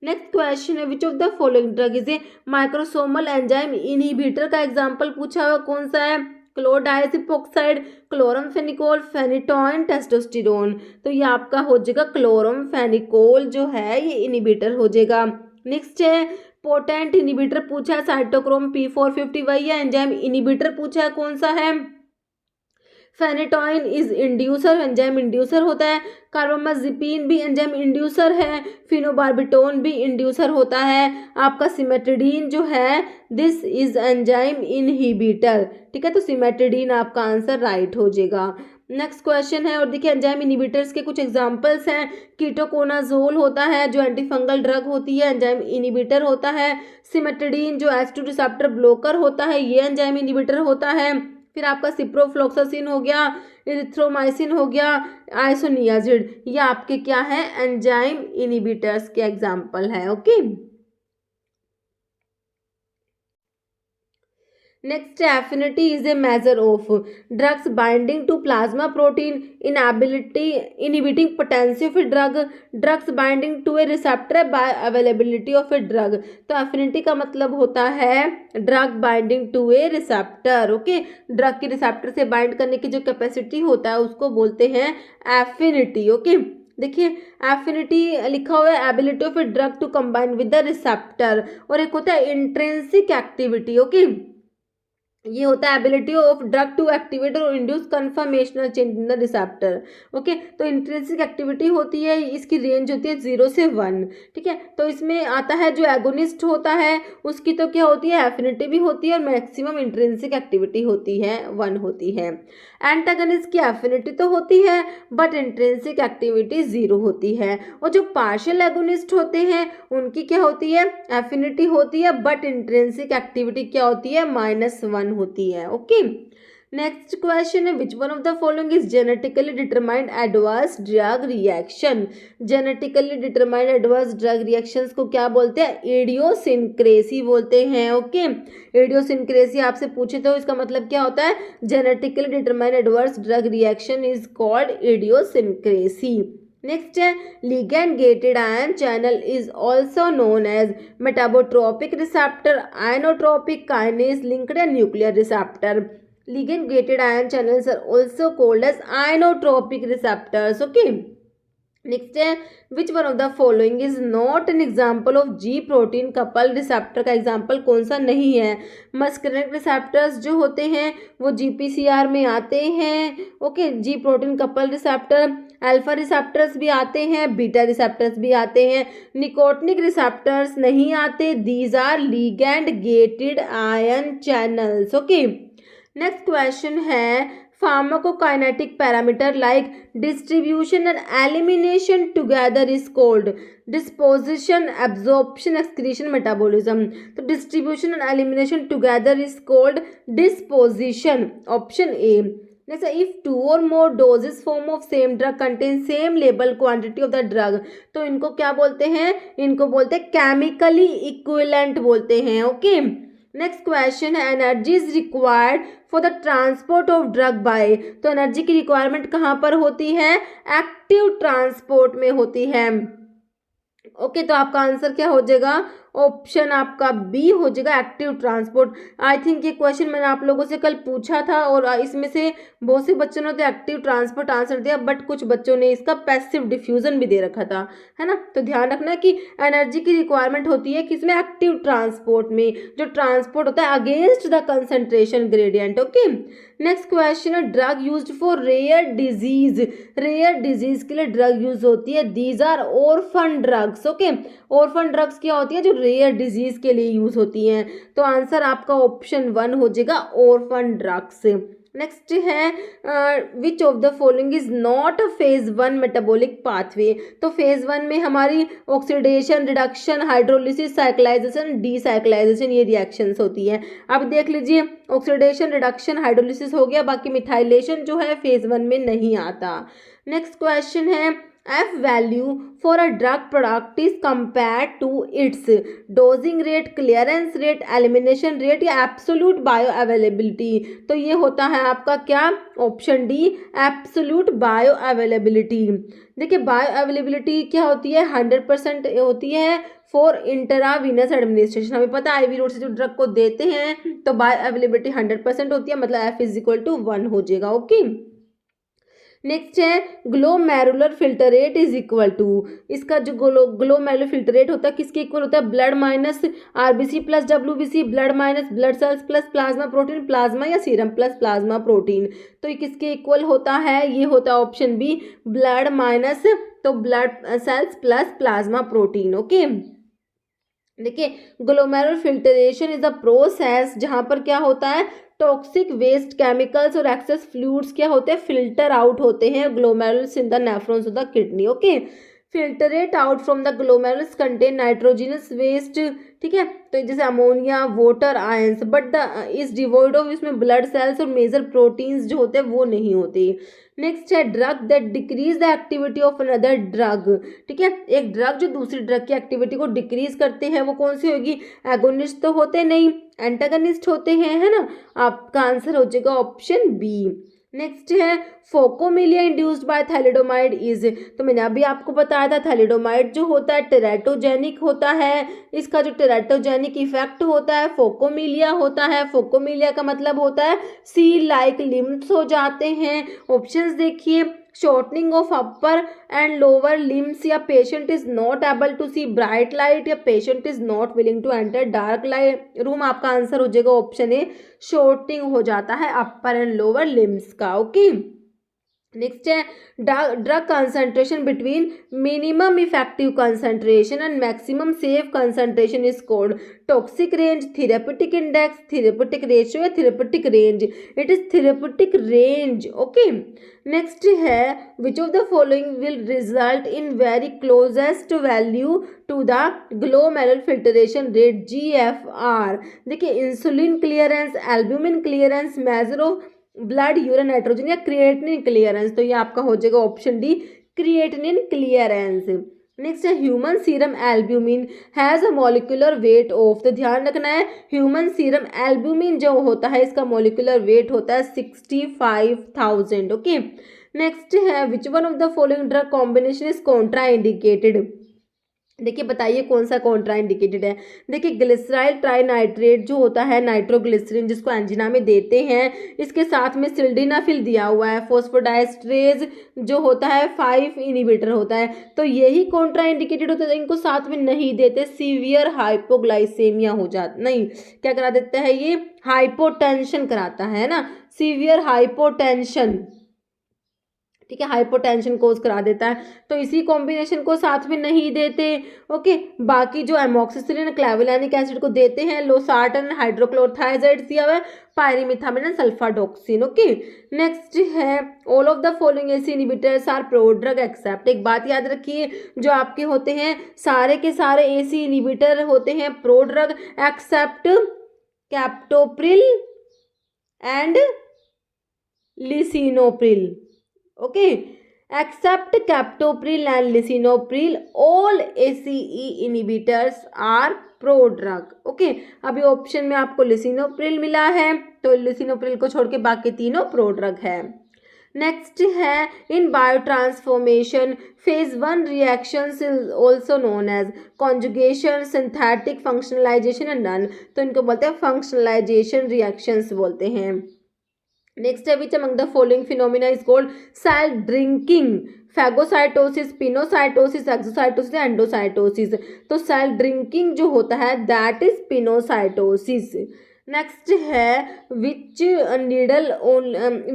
Next question है which of the following drug is a microsomal enzyme inhibitor, का example पूछा हुआ कौन सा है, क्लोरडाइजिपोक्साइड, क्लोरमफेनिकोल, फेनिटोइन, टेस्टोस्टेरोन, तो ये आपका हो जाएगा क्लोरमफेनिकोल जो है ये इनहिबिटर हो जाएगा। नेक्स्ट है पोटेंट इनिबिटर पूछा है, साइटोक्रोम P450 वही है। एंजाइम इनिबिटर पूछा है, कौन सा है? Phenytoin is inducer, enzyme inducer होता है। कार्बामाजिपिन भी एंजाइम इंड्यूसर है। फिनोबार्बिटोन भी इंड्यूसर होता है। आपका सिमेट्रिडीन जो है, दिस इज एंजाइम इनहिबिटर। ठीक है, तो सिमेट्रिडीन आपका आंसर राइट हो जाएगा। नेक्स्ट क्वेश्चन है, और देखिए एंजाइम इनिबिटर्स के कुछ एग्जांपल्स हैं। कीटोकोनाजोल होता है जो एंटीफंगल ड्रग होती है, एंजाइम इनिबिटर होता है। सिमेट्रिडीन जो H2 रिसेप्टर ब्लॉकर होता है, ये एंजाइम इनिबिटर होता है। फिर आपका सिप्रोफ्लोक्सासिन हो गया, इरिथ्रोमाइसिन हो गया, आइसोनियाजिड, ये आपके क्या है? एंजाइम इनिबिटर्स के एग्जांपल है। Okay, next, affinity is a measure of drugs binding to plasma protein, inability inhibiting potency of a drug, drugs binding to a receptor by availability of a drug. तो affinity का मतलब होता है drug binding to a receptor. Okay, drug के receptor से bind करने की जो कैपेसिटी होता है उसको बोलते हैं एफिनिटी। ओके, देखिए एफिनिटी लिखा हुआ है ability of a drug to combine with the receptor, और एक होता है इंट्रिंसिक एक्टिविटी। ओके, ये होता है ability of drug to activate और induce conformational change in the receptor. Okay, तो इंट्रिंसिक एक्टिविटी होती है, इसकी रेंज होती है 0 से 1। ठीक है, तो इसमें आता है जो एगोनिस्ट होता है उसकी तो क्या होती है? एफिनिटी भी होती है, और मैक्सिमम इंट्रिंसिक एक्टिविटी होती है 1 होती है। एंटागनिस्ट की एफिनिटी तो होती है बट इंट्रिंसिक एक्टिविटी 0 होती है। और जो पार्शियल एगोनिस्ट होते हैं उनकी क्या होती है? एफिनिटी होती है बट इंट्रिंसिक एक्टिविटी क्या होती है? -1 होती है। ओके, नेक्स्ट क्वेश्चन है, which one of the following is genetically determined adverse drug reaction? Genetically determined adverse drug reactions को क्या बोलते हैं? इडियोसिनक्रेसी बोलते हैं। ओके, इडियोसिनक्रेसी आपसे पूछे तो इसका मतलब क्या होता है? Genetically determined adverse drug reaction is called idiosyncrasy. Next है, ligand gated ion channel is also known as metabotropic receptor, ionotropic kinase, linked nuclear receptor. Ligand gated ion channels are also called as ionotropic receptors. Okay, next है, which one of the following is not an example of G protein couple receptor? का example कौन सा नहीं है? Muscarinic receptors जो होते हैं वो GPCR में आते हैं। ओके, जी protein couple receptor. Alpha receptors भी आते हैं, बीटा रिसेप्टर्स भी आते हैं, निकोटिनिक रिसेप्टर्स नहीं आते। These are ligand gated ion channels. Okay, next question है, pharmacokinetic parameter like distribution and elimination together is called disposition, absorption, excretion, metabolism. तो distribution and elimination together is called disposition, option A. Next, if 2 और more doses form of same drug contain same label quantity of the drug, तो इनको क्या बोलते हैं? इनको बोलते हैं केमिकली इक्विवेलेंट बोलते हैं। ओके, नेक्स्ट क्वेश्चन है, energy is required for the transport of drug bye. तो एनर्जी की रिक्वायरमेंट कहाँ पर होती है? एक्टिव ट्रांसपोर्ट में होती है। ओके, तो आपका आंसर क्या हो जाएगा? ऑप्शन आपका बी हो जाएगा, एक्टिव ट्रांसपोर्ट। आई थिंक ये क्वेश्चन मैंने आप लोगों से कल पूछा था और इसमें से बहुत से बच्चों ने तो एक्टिव ट्रांसपोर्ट आंसर दिया, बट कुछ बच्चों ने इसका पैसिव डिफ्यूजन भी दे रखा था, है ना। तो ध्यान रखना कि एनर्जी की रिक्वायरमेंट होती है किसमें? एक्टिव ट्रांसपोर्ट में, जो ट्रांसपोर्ट होता है against the concentration gradient. Okay, next question है, drug used for rare disease. Rare disease के लिए ड्रग यूज होती है, these are orphan drugs. Okay, orphan drugs क्या होती है? जो रेयर डिजीज के लिए यूज होती हैं। तो आंसर आपका ऑप्शन 1 हो जाएगा, ऑर्फन ड्रग्स। नेक्स्ट है, which of the following is not phase 1 metabolic pathway. तो फेज 1 में हमारी ऑक्सीडेशन, रिडक्शन, हाइड्रोलिसिस, साइक्लाइजेशन, डीसाइक्लाइजेशन ये रिएक्शंस होती हैं। अब देख लीजिए, ऑक्सीडेशन, रिडक्शन, हाइड्रोलिसिस हो गया, बाकी मिथाइलेशन जो है फेज 1 में नहीं आता। नेक्स्ट क्वेश्चन है, F value for a drug product is compared to its dosing rate, clearance rate, elimination rate या absolute bioavailability। तो ये होता है आपका क्या? Option D, absolute bioavailability. देखिए बायोअवेलेबिलिटी क्या होती है? 100% होती है फॉर इंट्रावीनस एडमिनिस्ट्रेशन। हमें पता है IV रूट से जो ड्रग को देते हैं तो बायोअवेलेबिलिटी 100% होती है, मतलब F = 1 हो जाएगा। ओके, नेक्स्ट है glomerular filter rate is equal to, इसका जो ग्लोमेरुलर फिल्टर रेट होता है किसके इक्वल होता है, blood minus RBC plus WBC, blood minus blood cells plus plasma protein, plasma या सीरम प्लस प्लाज्मा प्रोटीन। तो ये किसके इक्वल होता है, ये होता है ऑप्शन बी ब्लड माइनस तो blood cells plus plasma protein. Okay, देखिए glomerular filtration is a process जहां पर क्या होता है टॉक्सिक वेस्ट केमिकल्स और एक्सेस फ्लूइड्स क्या होते हैं फिल्टर आउट होते हैं glomerulus in the nephrons of the kidney. Okay, filtrate out from the glomerulus contain nitrogenous waste, ठीक है, तो जैसे ammonia water ions, but the is devoid of, इसमें ब्लड सेल्स और मेजर प्रोटीन्स जो होते हैं वो नहीं होते। नेक्स्ट है drug that decrease the activity of another drug, ठीक है, एक ड्रग जो दूसरी ड्रग की एक्टिविटी को डिक्रीज करते हैं वो कौन सी होगी, एगोनिस्ट तो होते नहीं, एंटागनिस्ट होते हैं, है ना, आपका आंसर हो जाएगा ऑप्शन बी। नेक्स्ट है phocomelia induced by thalidomide is, तो मैंने अभी आपको बताया था थैलिडोमाइड जो होता है टेराटोजेनिक होता है, इसका जो टेराटोजेनिक इफेक्ट होता है फोकोमिलिया होता है। फोकोमिलिया का मतलब होता है सी लाइक लिम्स हो जाते हैं। ऑप्शंस देखिए, shortening of upper and lower limbs, या patient is not able to see bright light, या patient is not willing to enter dark light room. आपका आंसर हो जाएगा ऑप्शन ए शॉर्टनिंग हो जाता है अपर एंड लोअर लिम्स का। Okay, next है drug concentration between minimum effective concentration and maximum safe concentration is called toxic range, therapeutic index, therapeutic ratio या therapeutic range. It is therapeutic range. Okay, next है which of the following will result in very closest value to the glomerular filtration rate GFR। देखिए insulin clearance, albumin clearance, measure of blood urine nitrogen या creatinine clearance. तो ये आपका हो जाएगा option D creatinine clearance. Next है human serum albumin has a molecular weight of, तो ध्यान रखना है ह्यूमन सीरम एल्ब्यूमिन जो होता है इसका मॉलिक्यूलर वेट होता है 65,000। ओके, नेक्स्ट है which one of the following drug combination is Contra indicated. देखिए बताइए कौन सा कॉन्ट्रा इंडिकेटेड है। देखिए ग्लिसराइल ट्राइनाइट्रेट जो होता है नाइट्रोग्लिसरीन जिसको एंजिना में देते हैं, इसके साथ में सिल्डेनाफिल दिया हुआ है। फॉस्फोडाइस्ट्रेज जो होता है 5 इनिबिटर होता है, तो यही कॉन्ट्रा इंडिकेटेड होता है, इनको साथ में नहीं देते, सीवियर हाइपोग्लाइसेमिया हो जाता, नहीं क्या करा देता है ये हाइपोटेंशन कराता है ना, सीवियर हाइपोटेंशन, ठीक है, हाइपोटेंशन कोज करा देता है, तो इसी कॉम्बिनेशन को साथ में नहीं देते। ओके, बाकी जो एमोक्सिसिलिन क्लेवुलानिक एसिड को देते हैं, लोसार्टन हाइड्रोक्लोरथाइजाइड दिया हुआ है, पायरिमिथामिन सल्फाडॉक्सिन। ओके, नेक्स्ट है all of the following ACE inhibitors are prodrug except. एक बात याद रखिए जो आपके होते हैं सारे के सारे एसी इनहिबिटर होते हैं prodrug except captopril and lisinopril. Okay, except captopril and lisinopril all ACE inhibitors are prodrug. Okay, अभी ऑप्शन में आपको लिसिनोप्रिल मिला है, तो लिसिनोप्रिल को छोड़ के बाकी तीनों प्रोड्रग है। नेक्स्ट है in biotransformation phase 1 reactions is also known as conjugation, synthetic, functionalization and none. तो इनको बोलते हैं फंक्शनलाइजेशन रिएक्शंस बोलते हैं। नेक्स्ट है which among the following phenomena is called cell drinking, phagocytosis, pinocytosis, exocytosis, endocytosis. तो सेल ड्रिंकिंग जो होता है दैट इज पिनोसाइटोसिस। नेक्स्ट है which needle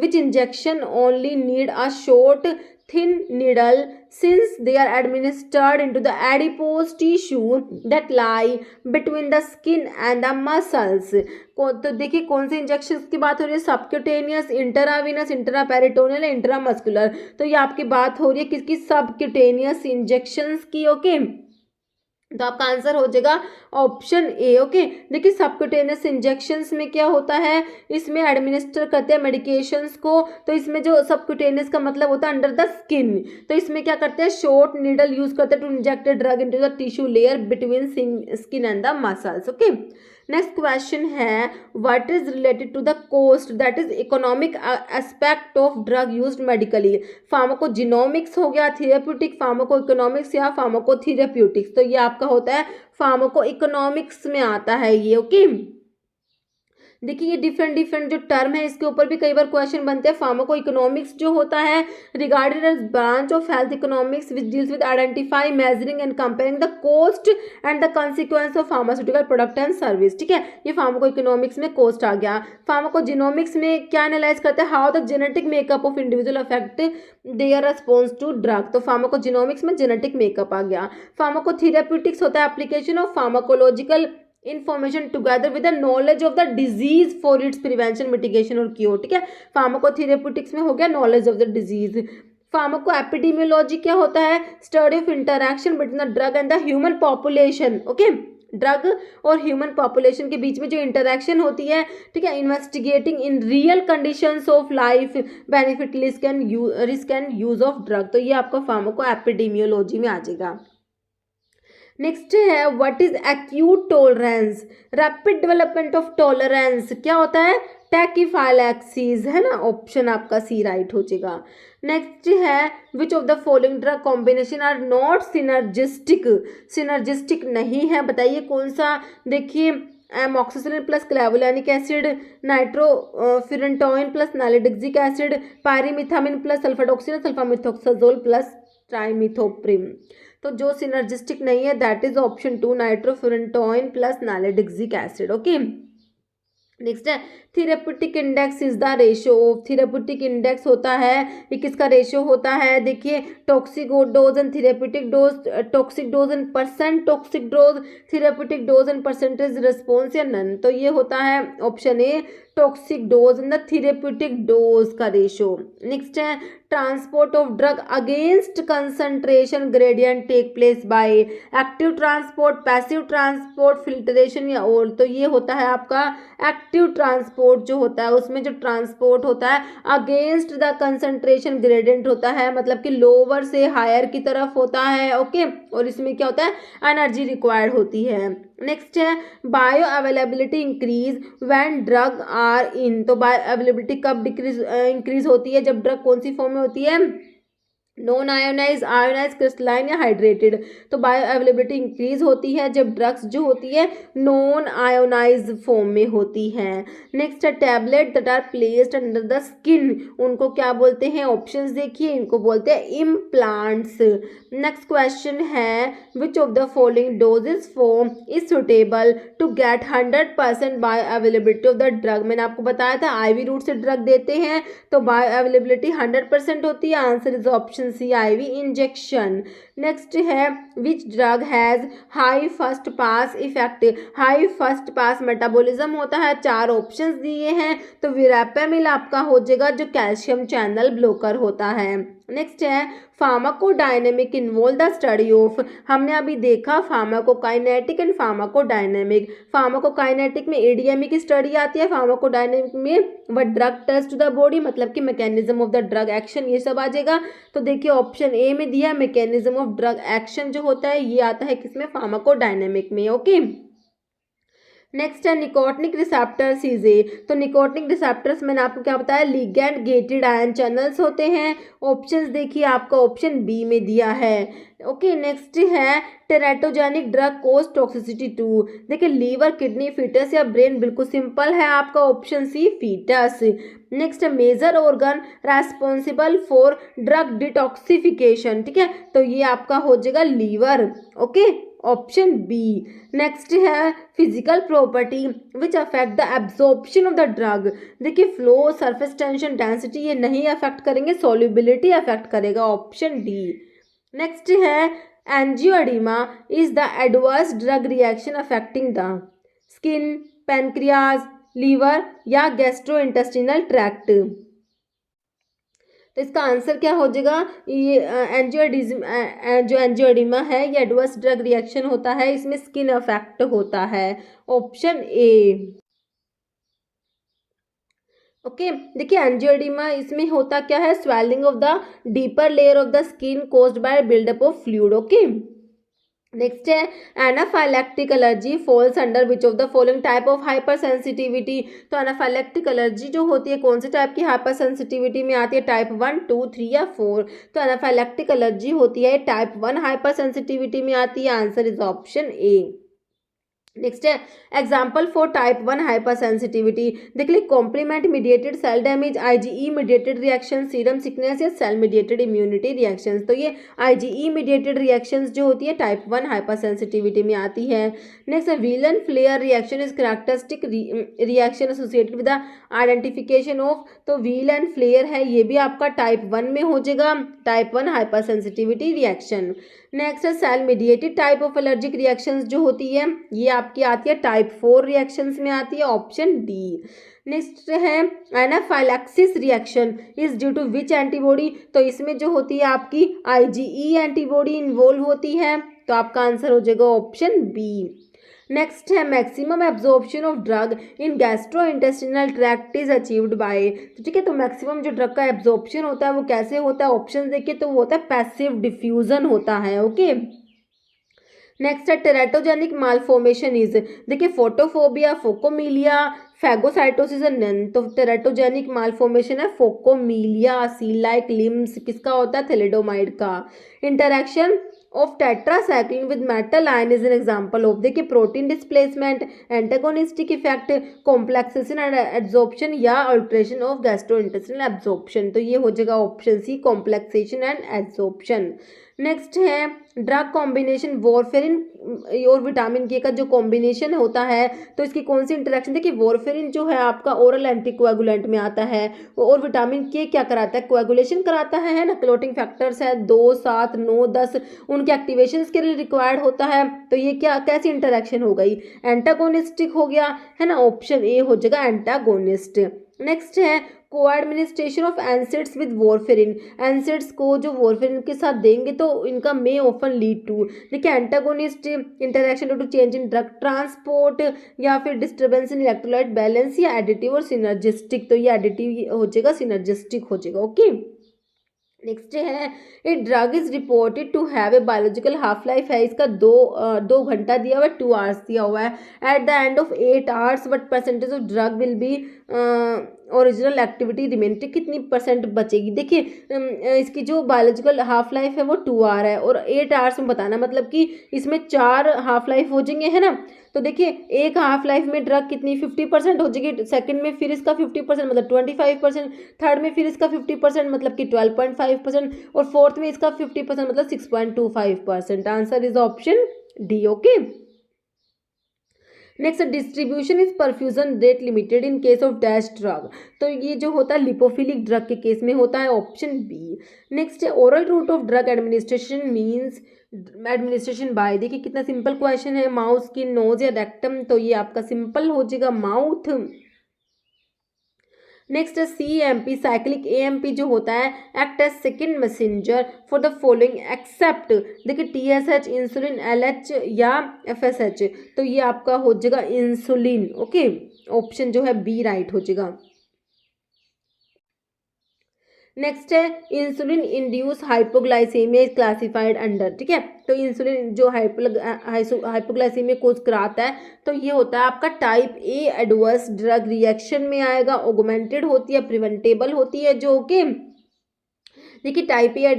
which injection only need a short thin needle since they are administered into the adipose tissue that lie between the skin and the muscles। तो देखिए कौन से injection की बात हो रही है, सबक्यूटेनियस, इंटरावीनस, इंटरापेरिटोनियल, इंट्रामस्कुलर। तो ये आपकी बात हो रही है किसकी, सबक्यूटेनियस इंजेक्शंस की। ओके, तो आपका आंसर हो जाएगा ऑप्शन ए। ओके, देखिए सबक्यूटेनियस इंजेक्शंस में क्या होता है, इसमें एडमिनिस्टर करते हैं मेडिकेशंस को, तो इसमें जो सबक्यूटेनियस का मतलब होता है अंडर द स्किन, तो इसमें क्या करते हैं शॉर्ट नीडल यूज करते हैं to inject drug into the tissue layer between skin and the muscles. Okay, next question है what is related to the cost that is economic aspect of drug used medically. Pharmacogenomics हो गया, therapeutic, pharmaco economics या फार्माकोथेरेप्यूटिक्स। तो ये आपका होता है pharmaco economics में आता है ये। ओके, देखिए ये डिफरेंट डिफरेंट जो टर्म है इसके ऊपर भी कई बार क्वेश्चन बनते हैं। फार्माको इकोनॉमिक्स जो होता है regarded as branch of health economics which deals with identify measuring and comparing the cost and the consequence of pharmaceutical product and service. ठीक है, ये फार्माको इकोनॉमिक्स में कॉस्ट आ गया। फार्माको जीनोमिक्स में क्या एनालाइज करते हैं, how the genetic makeup of individual affect their response to drug, तो फार्माको जीनोमिक्स में जेनेटिक मेकअप आ गया। फार्माको थेरेप्यूटिक्स होता है application of pharmacological information together with the knowledge of the disease for its prevention mitigation और cure. ठीक है, फार्माकोथेरेप्यूटिक्स में हो गया knowledge of the disease. Pharmaco epidemiology क्या होता है, study of interaction between the drug and the human population. Okay, drug और ह्यूमन पॉपुलेशन के बीच में जो इंटरैक्शन होती है, ठीक है, investigating in real conditions of life benefit risk and use of drug, तो ये आपका फार्माको एपिडेमियोलॉजी में आ जाएगा। नेक्स्ट है what is acute tolerance, rapid development of tolerance क्या होता है, टैकीफाइलैक्सीज है ना, ऑप्शन आपका सी राइट हो जाएगा। नेक्स्ट है which of the following drug combination are not synergistic, synergistic नहीं है, बताइए कौन सा। देखिए amoxicillin plus clavulanic acid, nitrofurantoin plus nalidixic acid, pyrimethamine plus sulfadoxine, sulfamethoxazole plus trimethoprim, तो जो सिनर्जिस्टिक नहीं है that is option 2 nitrofurantoin plus nalidixic acid. Okay, next है therapeutic index is the ratio of, therapeutic index होता है ये किसका ratio होता है, देखिए toxic dose and therapeutic dose, toxic dose and percent toxic dose, therapeutic dose and percentage response या none, तो ये होता है option A toxic dose and the therapeutic dose का रेशियो। नेक्स्ट है transport of drug against concentration gradient take place by active transport, passive transport, filtration या all, तो ये होता है आपका एक्टिव ट्रांसपोर्ट जो होता है, उसमें जो ट्रांसपोर्ट होता है अगेंस्ट द कंसंट्रेशन ग्रेडियंट होता है, मतलब कि लोअर से हायर की तरफ होता है। ओके, और इसमें क्या होता है एनर्जी रिक्वायर्ड होती है। नेक्स्ट है bioavailability increase when drug are in, तो बायो अवेलेबिलिटी कब डिक्रीज इंक्रीज होती है, जब ड्रग कौन सी फॉर्म में होती है, नॉन आयोनाइज, आयोनाइज, क्रिस्टलाइन या हाइड्रेटेड, तो बायो अवेलेबिलिटी इंक्रीज होती है जब ड्रग्स जो होती है नॉन आयोनाइज फॉर्म में होती है। नेक्स्ट है tablet that are placed under the skin, उनको क्या बोलते हैं, ऑप्शंस देखिए, इनको बोलते हैं इम्प्लांट्स। नेक्स्ट क्वेश्चन है which of the following doses form is suitable to get 100% bioavailability of the drug, मैंने आपको बताया था आईवी रूट से ड्रग देते हैं तो बायो अवेलेबिलिटी 100% होती है, answer is option C IV injection. Next है which drug has high first pass effect, high first pass metabolism होता है, 4 ऑप्शंस दिए हैं, तो विरापेमिल आपका हो जाएगा जो कैल्शियम चैनल ब्लॉकर होता है। नेक्स्ट है pharmacodynamic involve the study of, हमने अभी देखा फार्माकोकाइनेटिक एंड फार्माकोडायनेमिक, फार्माकोकाइनेटिक में एडीएमई की स्टडी आती है, फार्माकोडायनेमिक में what drug touch to the body, मतलब कि mechanism of the drug action, ये सब आ जाएगा। तो देखिए ऑप्शन ए में दिया मैकेनिज्म ऑफ ड्रग एक्शन जो होता है ये आता है किसमें, फार्माकोडायनेमिक में। ओके, नेक्स्ट है निकोटिनिक रिसेप्टर सीजे, तो निकोटिनिक रिसेप्टर्स मैंने आपको क्या बताया, लिगैंड गेटेड आयन चैनल्स होते हैं, ऑप्शंस देखिए आपका ऑप्शन बी में दिया है। ओके, नेक्स्ट है teratogenic drug cause toxicity to, देखिए लीवर, किडनी, फीटस या ब्रेन, बिल्कुल सिंपल है आपका ऑप्शन सी फीटस। नेक्स्ट है major organ responsible for drug detoxification, ठीक है, तो ये आपका हो जाएगा liver. Okay, option B. Next है physical property which affect the absorption of the drug, देखिए फ्लो, सरफेस टेंशन, डेंसिटी ये नहीं अफेक्ट करेंगे, सॉल्युबिलिटी अफेक्ट करेगा, ऑप्शन डी। नेक्स्ट है angioedema is the adverse drug reaction affecting the skin, pancreas, liver या gastrointestinal tract, तो इसका answer क्या हो जाएगा, ये जो एंजियोएडिमा है ये एडवर्स ड्रग रिएक्शन होता है, इसमें स्किन अफेक्ट होता है, ऑप्शन ए। ओके, देखिए एंजियोएडिमा इसमें होता क्या है, swelling of the deeper layer of the skin caused by buildup of fluid. Okay, next है anaphylactic allergy falls under which of the following type of hypersensitivity, तो anaphylactic allergy जो होती है कौन से टाइप की हाइपर सेंसिटिविटी में आती है, टाइप 1, 2, 3 या 4, तो एनाफाइलैक्टिक एलर्जी होती है टाइप 1 हाइपर सेंसिटिविटी में आती है, answer is option A. Next है example for type 1 hypersensitivity, देख ली complement mediated cell damage, IgE mediated reaction, serum sickness या सेल मीडिएटेड इम्यूनिटी रिएक्शंस। तो ये आईजीई मीडिएटेड रिएक्शंस जो होती है टाइप 1 हाइपर सेंसिटिविटी में आती है। नेक्स्ट है wheal flare reaction is characteristic reaction associated with the identification of, तो व्हील एंड फ्लेयर है ये भी आपका टाइप 1 में हो जाएगा, type 1 hypersensitivity reaction. Next है cell mediated type of allergic reactions जो होती है ये आपकी आती है टाइप 4 रिएक्शंस में आती है, ऑप्शन डी। नेक्स्ट है anaphylaxis reaction is due to which antibody, तो इसमें जो होती है आपकी आईजीई एंटीबॉडी इन्वॉल्व होती है, तो आपका आंसर हो जाएगा ऑप्शन बी। नेक्स्ट है maximum absorption of drug in gastro intestinal tract is achieved by, तो ठीक है, तो मैक्सिमम जो ड्रग का एब्जॉर्प्शन होता है वो कैसे होता है, ऑप्शन देखिए तो वो होता है पैसिव डिफ्यूजन होता है। ओके, नेक्स्ट है टेराटोजेनिक मालफॉर्मेशन इज, देखिए फोटोफोबिया, फोकोमीलिया, फैगोसाइटोसिस नन, तो टेराटोजेनिक मालफॉर्मेशन है फोकोमीलिया, सी लाइक लिम्स किसका होता है, थैलिडोमाइड का। Interaction of tetracycline with metal ion is an example of, देखिए protein displacement, antagonistic effect, complexation and absorption या अल्ट्रेशन ऑफ गैस्ट्रोइंटेस्टिनल एब्जॉर्प्शन, तो ये हो जाएगा option C complexation and absorption. Next है ड्रग कॉम्बिनेशन वॉरफेरिन और vitamin K का जो कॉम्बिनेशन होता है तो इसकी कौन सी इंटरेक्शन, देखिए वॉरफेरिन जो है आपका ओरल एंटीकोएगुलेंट में आता है और विटामिन के क्या कराता है, कोएगुलेशन कराता है ना, क्लोटिंग फैक्टर्स है 2, 7, 9, 10 उनके एक्टिवेशन के लिए रिक्वायर्ड होता है, तो ये क्या कैसी इंटरेक्शन हो गई, एंटागोनिस्टिक हो गया है ना, ऑप्शन ए हो जाएगा एंटागोनिस्ट। नेक्स्ट है coadministration of NSAIDs with warfarin, NSAIDs को जो वॉरफेरिन के साथ देंगे तो इनका मे ऑफन लीड टू, देखिए antagonist interaction due to change in drug transport या फिर डिस्टर्बेंस इन इलेक्ट्रोलाइट बैलेंस या एडिटिव और सिनर्जिस्टिक, तो ये एडिटिव हो जाएगा, सिनर्जिस्टिक हो जाएगा। ओके, नेक्स्ट है a drug is reported to have a biological half life है, इसका दो घंटा दिया हुआ है, 2 आवर्स दिया हुआ है, at the end of 8 hours what percentage of drug will be original activity remaining, कितनी परसेंट बचेगी, देखिए इसकी जो बायोलॉजिकल हाफ लाइफ है वो 2 आवर है और 8 आवर्स में बताना, मतलब कि इसमें 4 हाफ लाइफ हो जाएंगे है ना, तो देखिए एक हाफ लाइफ में ड्रग कितनी 50% हो जाएगी, सेकंड में फिर इसका 50% मतलब 25%, थर्ड में फिर इसका 50% मतलब कि 12.5% और फोर्थ में इसका 50% मतलब 6.25%, answer is option D. Okay, next distribution is perfusion rate limited in case of dash drug, तो ये जो होता है लिपोफिलिक ड्रग के केस में होता है, ऑप्शन बी। नेक्स्ट है oral route of drug administration means administration by, देखिए कितना सिंपल क्वेश्चन है, माउथ, स्किन, नोज या रेक्टम, तो ये आपका सिंपल हो जाएगा माउथ। नेक्स्ट है CAMP साइक्लिक AMP जो होता है act as second messenger for the following except, देखिए TSH, इंसुलिन, LH या FSH, तो ये आपका हो जाएगा इंसुलिन। ओके, ऑप्शन जो है बी राइट हो जाएगा। नेक्स्ट है insulin induce hypoglycaemia is classified under, ठीक है, तो इंसुलिन जो हाइपोग्लाइसीमिया कोज कराता है तो ये होता है आपका type A adverse drug reaction में आएगा, ऑगमेंटेड होती है, प्रिवेंटेबल होती है, जो कि देखिए टाइप ए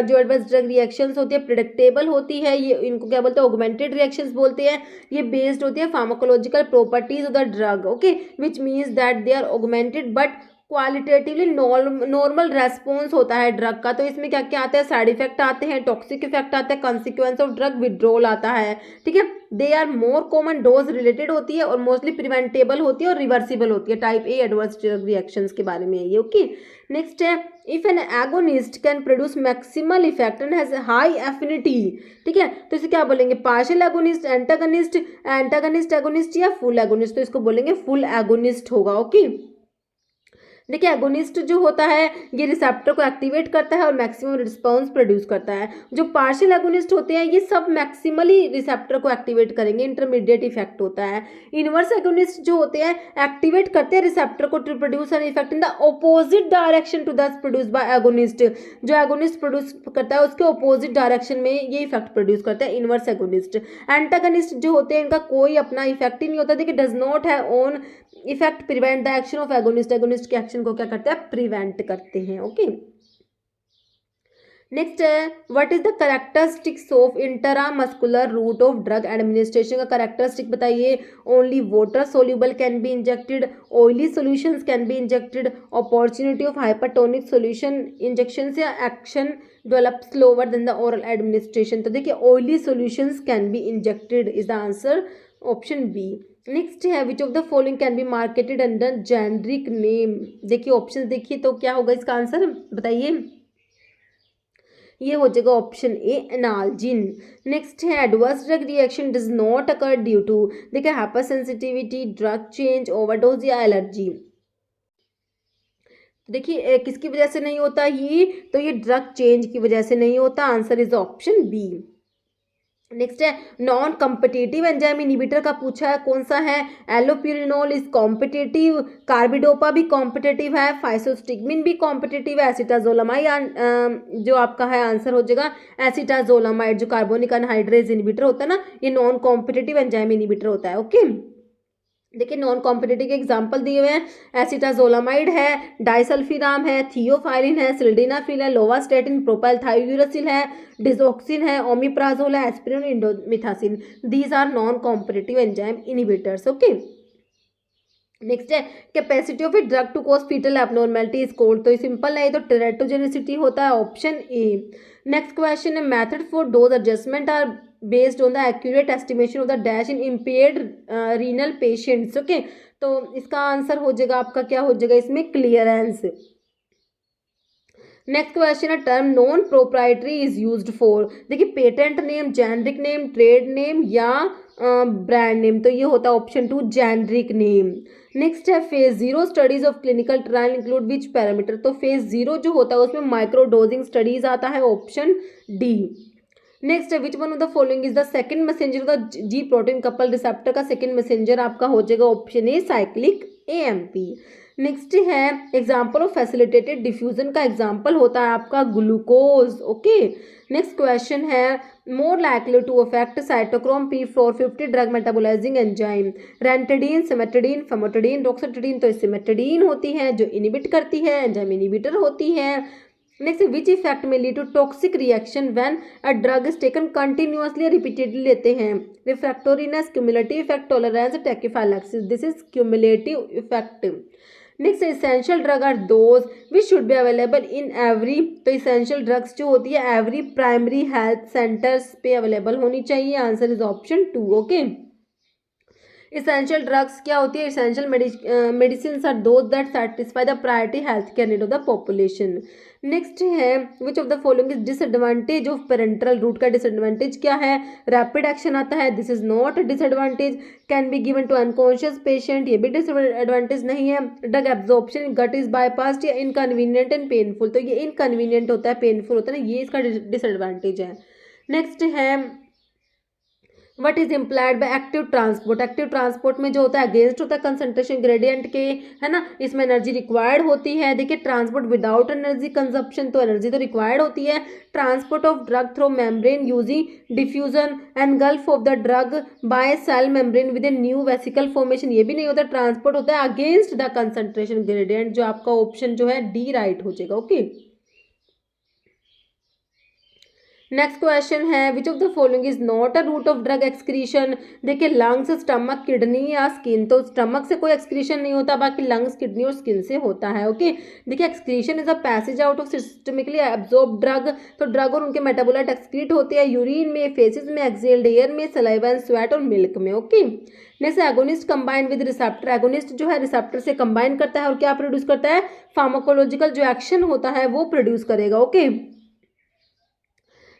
जो एडवर्स ड्रग रिएक्शंस होती है प्रिडिक्टेबल होती है, ये इनको क्या बोलते हैं ऑगमेंटेड रिएक्शंस बोलते हैं, ये बेस्ड होती है pharmacological properties of the drug, okay, which means that they are augmented but qualitatively normal response होता है ड्रग का, तो इसमें क्या क्या आता है, साइड इफेक्ट आते हैं, टॉक्सिक इफेक्ट आता है, कॉन्सिक्वेंस ऑफ ड्रग विड्रॉल आता है, ठीक है, they are more common, dose related होती है और मोस्टली प्रिवेंटेबल होती है और रिवर्सिबल होती है, type A adverse drug reactions के बारे में ये। ओके, नेक्स्ट है if an agonist can produce maximal effect and has high affinity, ठीक है, तो इसे क्या बोलेंगे, पार्शियल एगोनिस्ट, एंटागनिस्ट एगोनिस्ट या फुल एगोनिस्ट, तो इसको बोलेंगे फुल एगोनिस्ट होगा। ओके, देखिए एगोनिस्ट जो होता है ये रिसेप्टर को एक्टिवेट करता है और मैक्सिमम रिस्पांस प्रोड्यूस करता है, जो पार्शियल एगोनिस्ट होते हैं ये सब मैक्सिमली रिसेप्टर को एक्टिवेट करेंगे, इंटरमीडिएट इफेक्ट होता है। इनवर्स एगोनिस्ट जो होते हैं एक्टिवेट करते हैं रिसेप्टर को to produce an effect in the opposite direction to that produce by agonist, जो एगोनिस्ट प्रोड्यूस करता है उसके ऑपोजिट डायरेक्शन में ये इफेक्ट प्रोड्यूस करता है इनवर्स एगोनिस्ट। एंटागनिस्ट जो होते हैं इनका कोई अपना इफेक्ट ही नहीं होता, देखिए does not have own effect prevent the action of agonist, agonist के एक्शन को क्या करते हैं प्रिवेंट करते हैं। ओके, नेक्स्ट है what is the characteristics of intramuscular route of drug administration का कैरेक्टरिस्टिक बताइए। Only water soluble can be injected, oily solutions can be injected, opportunity of hypertonic solution injection या action develop slower than the oral administration. तो देखिए oily solutions can be injected is the answer, option B. Next है which of the following can be marketed under generic name. देखिए option देखिए तो क्या होगा इसका आंसर बताइए। ये हो जाएगा ऑप्शन ए एनाल्जिन। नेक्स्ट है adverse drug reaction does not occur due to, देखिए hypersensitivity, drug change, overdose या एलर्जी। देखिए किसकी वजह से नहीं होता ये, तो ये ड्रग चेंज की वजह से नहीं होता, answer is option B. Next है नॉन कॉम्पिटिटिव एंजाइम इनिबिटर का पूछा है, कौन सा है। एलोप्यूरिनोल इज कॉम्पिटिटिव, कार्बिडोपा भी कॉम्पिटिटिव है, फाइसोस्टिगमिन भी कॉम्पिटिटिव है, एसिटाजोलामाइड जो आपका है आंसर हो जाएगा एसिटाजोलामाइड, जो कार्बोनिक अनहाइड्रेज इनिबिटर होता है ना, ये नॉन कॉम्पिटिटिव एंजाइम इनिबिटर होता है। ओके देखिए नॉन कॉम्पिटिटिव के एग्जांपल दिए हुए हैं, एसिटाजोलामाइड है, डाइसल्फिराम है, थियोफाइलिन है, सिल्डेनाफिल है, लोवास्टेटिन, प्रोपाइलथायोयूरासिल है, डिजोक्सिन है, ओमिप्राजोल है, aspirin, indomethacin. These are non competitive enzyme inhibitors. Okay next है capacity of a drug to cause fetal abnormality is called, तो ये सिंपल है, तो टेरेटोजेनिसिटी होता है, ऑप्शन ए। नेक्स्ट क्वेश्चन है method for dose adjustment are based on the accurate estimation of the dash in impaired renal patients. Okay तो इसका answer हो जाएगा आपका क्या हो जाएगा इसमें क्लियरेंस। नेक्स्ट क्वेश्चन है term non proprietary is used for, देखिए patent name, generic name, trade name या ब्रांड नेम, तो ये होता है option two generic name. Next है phase zero studies of clinical trial include which parameter, तो phase zero जो होता है उसमें माइक्रो डोजिंग स्टडीज आता है, ऑप्शन डी। नेक्स्ट है which one of the following is the second messenger of the G protein couple receptor का second messenger आपका हो जाएगा option A cyclic AMP. Next है एग्जाम्पल ऑफ फैसिलिटेटेड डिफ्यूजन का example होता है आपका ग्लूकोज। ओके नेक्स्ट क्वेश्चन है more likely to affect cytochrome P450 drug metabolising enzyme, ranitidine, cimetidine, famotidine, doxatidine, तो सिमेटेडिन होती है जो इनिबिट करती है, एंजाइम इनिबिटर होती है। नेक्स्ट विच इफेक्ट में lead to toxic reaction when a drug is taken continuously repeatedly लेते हैं, refractoriness, cumulative effect, tolerance, tachyphylaxis, this is cumulative effect. Next essential drug are those which should be available in every, तो essential drugs जो होती है every primary health centers पे available होनी चाहिए, answer is option two. Okay essential drugs क्या होती है, essential medicine are those that satisfy the priority health care need of the population. Next है which of the following is disadvantage of parenteral route का disadvantage क्या है, rapid action आता है, this is not disadvantage, can be given to unconscious patient, ये भी disadvantage नहीं है, drug absorption gut is bypassed या इनकन्वीनियंट एंड पेनफुल, तो ये इनकन्वीनियंट होता है, पेनफुल होता है ना, ये इसका डिसएडवांटेज है। नेक्स्ट है what is implied bye active transport, active transport में जो होता है अगेंस्ट होता है कंसंट्रेशन ग्रेडियंट के, है ना, इसमें एनर्जी रिक्वायर्ड होती है। देखिए ट्रांसपोर्ट विदाउट एनर्जी कंजप्शन, तो एनर्जी तो रिक्वायर्ड होती है। Transport of drug through membrane using diffusion, engulf of the drug by cell membrane with a new vesicle formation, ये भी नहीं होता, ट्रांसपोर्ट होता है अगेंस्ट द कंसंट्रेशन ग्रेडियंट, जो आपका ऑप्शन जो है डी राइट हो जाएगा। ओके नेक्स्ट क्वेश्चन है which of the following is not a route of drug excretion, देखिए लंग्स, स्टमक, किडनी या स्किन, तो स्टमक से कोई एक्सक्रीशन नहीं होता, बाकी लंग्स, किडनी और स्किन से होता है। ओके देखिए excretion is a passage out of systemically absorb drug, तो ड्रग और उनके मेटाबोलाइट एक्सक्रीट होते हैं यूरिन में, फेसेस में, एक्सेल्ड एयर में, सलाइवा एंड स्वेट और मिल्क में। Okay next agonist combine with receptor, agonist जो है रिसेप्टर से कंबाइन करता है और क्या प्रोड्यूस करता है, फार्माकोलॉजिकल जो एक्शन होता है वो प्रोड्यूस करेगा। ओके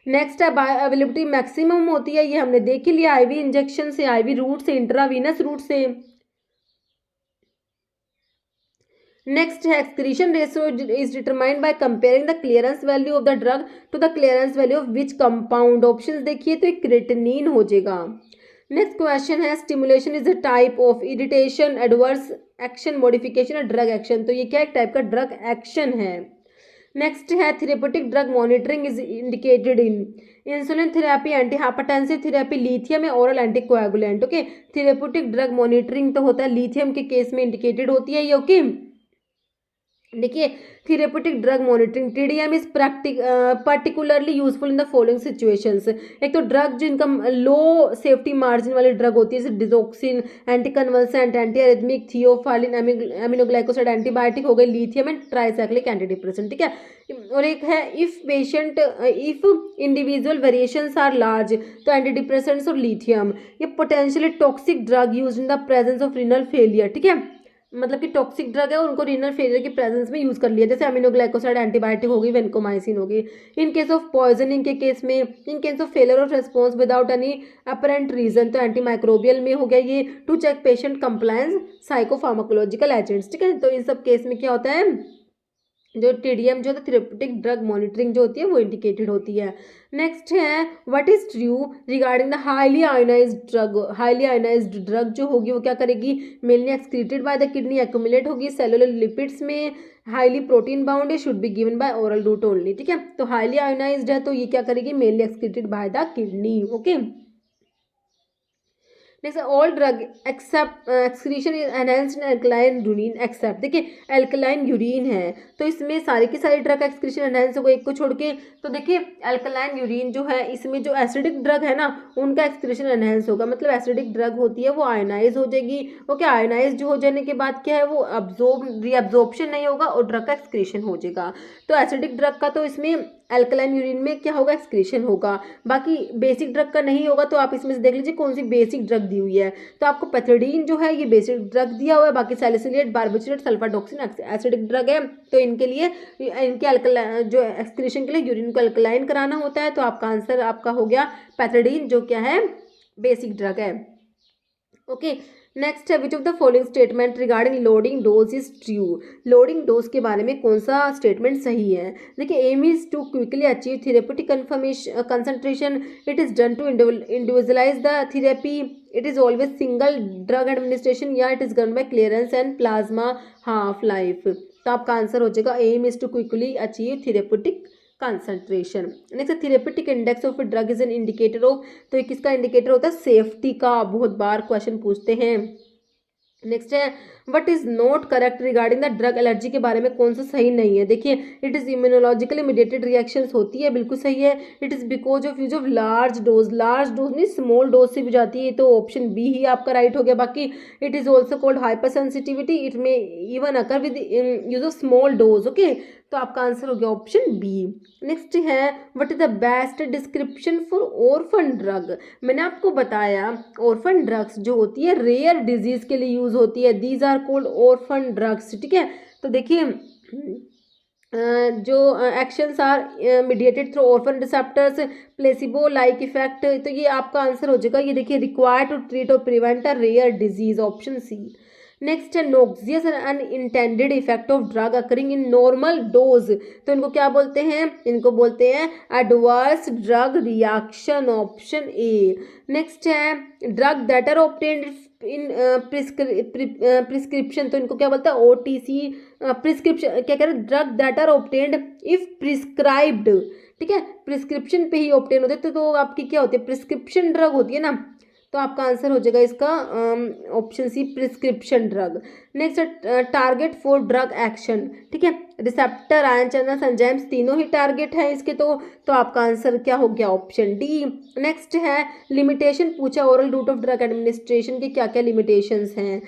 नेक्स्ट है बायो अवेलेबिलिटी मैक्सिमम होती है, ये हमने देख ही लिया, आईवी इंजेक्शन से, आईवी रूट से, इंट्रावीनस रूट से। नेक्स्ट है excretion ratio is determined by comparing the clearance value of the drug to the clearance value of which compound, options देखिए तो एक क्रेटिनिन हो जाएगा। नेक्स्ट क्वेश्चन है stimulation is a type of irritation, adverse action, modification और drug action, तो ये क्या एक टाइप का ड्रग एक्शन है। नेक्स्ट है therapeutic drug monitoring is indicated in insulin therapy, antihypertensive therapy, lithium या oral anticoagulant. Okay therapeutic drug monitoring तो होता है लिथियम के केस में इंडिकेटेड होती है ये। ओके देखिए, therapeutic drug monitoring TDM is particularly useful in the following situations. एक तो ड्रग जिनका लो सेफ्टी मार्जिन वाली ड्रग होती है, जैसे digoxin, anticonvulsant, antiarrhythmic, theophylline, aminoglycoside, antibiotic हो गए, lithium and tricyclic antidepressant, ठीक है। और एक है if individual variations are large, तो एंटी डिप्रेसेंट्स और लिथियम। ये potentially toxic drug use in the presence of renal failure, ठीक है। मतलब कि टॉक्सिक ड्रग है, उनको रीनल फेलियर की प्रेजेंस में यूज कर लिया, जैसे अमीनोग्लाइकोसाइड एंटीबायोटिक होगी, वेनकोमाइसिन होगी। इन केस ऑफ पॉइजनिंग के केस में, in case of failure of response without any apparent reason, तो एंटीमाइक्रोबियल में हो गया ये to check patient compliance psychopharmacological agents, ठीक है। तो इन सब केस में क्या होता है, जो टीडीएम जो थेरेप्यूटिक ड्रग मॉनिटरिंग जो होती है वो इंडिकेटेड होती है। नेक्स्ट है what is true regarding the highly ionised drug. Highly ionised drug जो होगी वो क्या करेगी, mainly excreted by the kidney, accumulate होगी सेलुलर लिपिड्स में, हाईली प्रोटीन बाउंड है, should be given by oral route only, ठीक है। तो हाईली आयोनाइज्ड है तो ये क्या करेगी, mainly excreted by the kidney, okay. Next all drug except excretion is enhanced in alkaline urine except. देखिए एल्कलाइन यूरिन है तो इसमें सारी की सारी ड्रग एक्सक्रीशन एनहांस होगा, एक को छोड़ के। तो देखिए एल्कलाइन यूरिन जो है इसमें जो एसिडिक ड्रग है ना उनका एक्सक्रीशन एनहांस होगा, मतलब एसिडिक ड्रग होती है वो आयोनाइज हो जाएगी, ओके। आयोनाइज जो हो जाने के बाद क्या है वो रीअब्जॉर्प्शन नहीं होगा और ड्रग का एक्सक्रीशन हो जाएगा। तो एसिडिक ड्रग का तो इसमें एल्कलाइन यूरिन में क्या होगा, एक्सक्रीशन होगा। बाकी बेसिक ड्रग का नहीं होगा, तो आप इसमें से देख लीजिए कौन सी बेसिक ड्रग दी हुई है। तो आपको पैथिडीन जो है ये बेसिक ड्रग दिया हुआ है, बाकी सैलिसिलेट, बार्बिट्रेट, सल्फाडॉक्सिन एसिडिक ड्रग है। तो इनके लिए इनके अल्कलाइन जो एक्सक्रीशन के लिए यूरिन को अल्कलाइन कराना होता है। तो आपका आंसर आपका हो गया पैथिडीन जो क्या है, बेसिक ड्रग है, ओके। नेक्स्ट है which of the following statement regarding loading dose is true. Loading dose के बारे में कौन सा स्टेटमेंट सही है। देखिए aim is to quickly achieve therapeutic concentration, it is done to individualize the therapy, it is always single drug administration, या it is done by clearance and plasma half life. तो आपका आंसर हो जाएगा aim is to quickly achieve therapeutic concentration. Next therapeutic index of drug is an indicator of, तो ये किसका indicator होता है, सेफ्टी का। बहुत बार क्वेश्चन पूछते हैं। नेक्स्ट है what is not correct regarding the drug allergy के बारे में कौन सा सही नहीं है। देखिए it is immunologically mediated reactions होती है, बिल्कुल सही है। It is because of use of large dose नहीं स्मॉल डोज से भी जाती है, तो ऑप्शन बी ही आपका राइट हो गया। बाकी it is also called hypersensitivity, it may even occur with use of small dose, okay. तो आपका आंसर हो गया ऑप्शन बी। नेक्स्ट है what is the best description for orphan drug. मैंने आपको बताया ऑर्फन ड्रग्स जो होती है रेयर डिजीज के लिए यूज होती है, these are called orphan drugs, ठीक है। तो देखिए जो actions are mediated through orphan receptors, placebo like effect, तो ये आपका आंसर हो जाएगा। ये देखिए रिक्वायर्ड टू ट्रीट और prevent a rare disease, option C. Next है noxious and unintended effect of drug occurring in normal dose, तो इनको क्या बोलते हैं, इनको बोलते हैं adverse drug reaction, option A. Next है drug that are obtained in prescription, तो इनको क्या बोलते हैं ओटीसी प्रिस्क्रिप्शन, क्या कह रहे हैं, drug that are obtained if prescribed, ठीक है। प्रिस्क्रिप्शन पे ही ऑब्टेन होते तो आपकी क्या होती है, प्रिस्क्रिप्शन ड्रग होती है ना। तो आपका आंसर हो जाएगा इसका option C prescription drug. Next target for drug action, ठीक है। रिसेप्टर, आयन चैनल्स, एंजाइम्स तीनों ही टारगेट है इसके, तो आपका आंसर क्या हो गया, ऑप्शन डी। नेक्स्ट है लिमिटेशन पूछा oral route of drug administration के क्या क्या लिमिटेशंस हैं।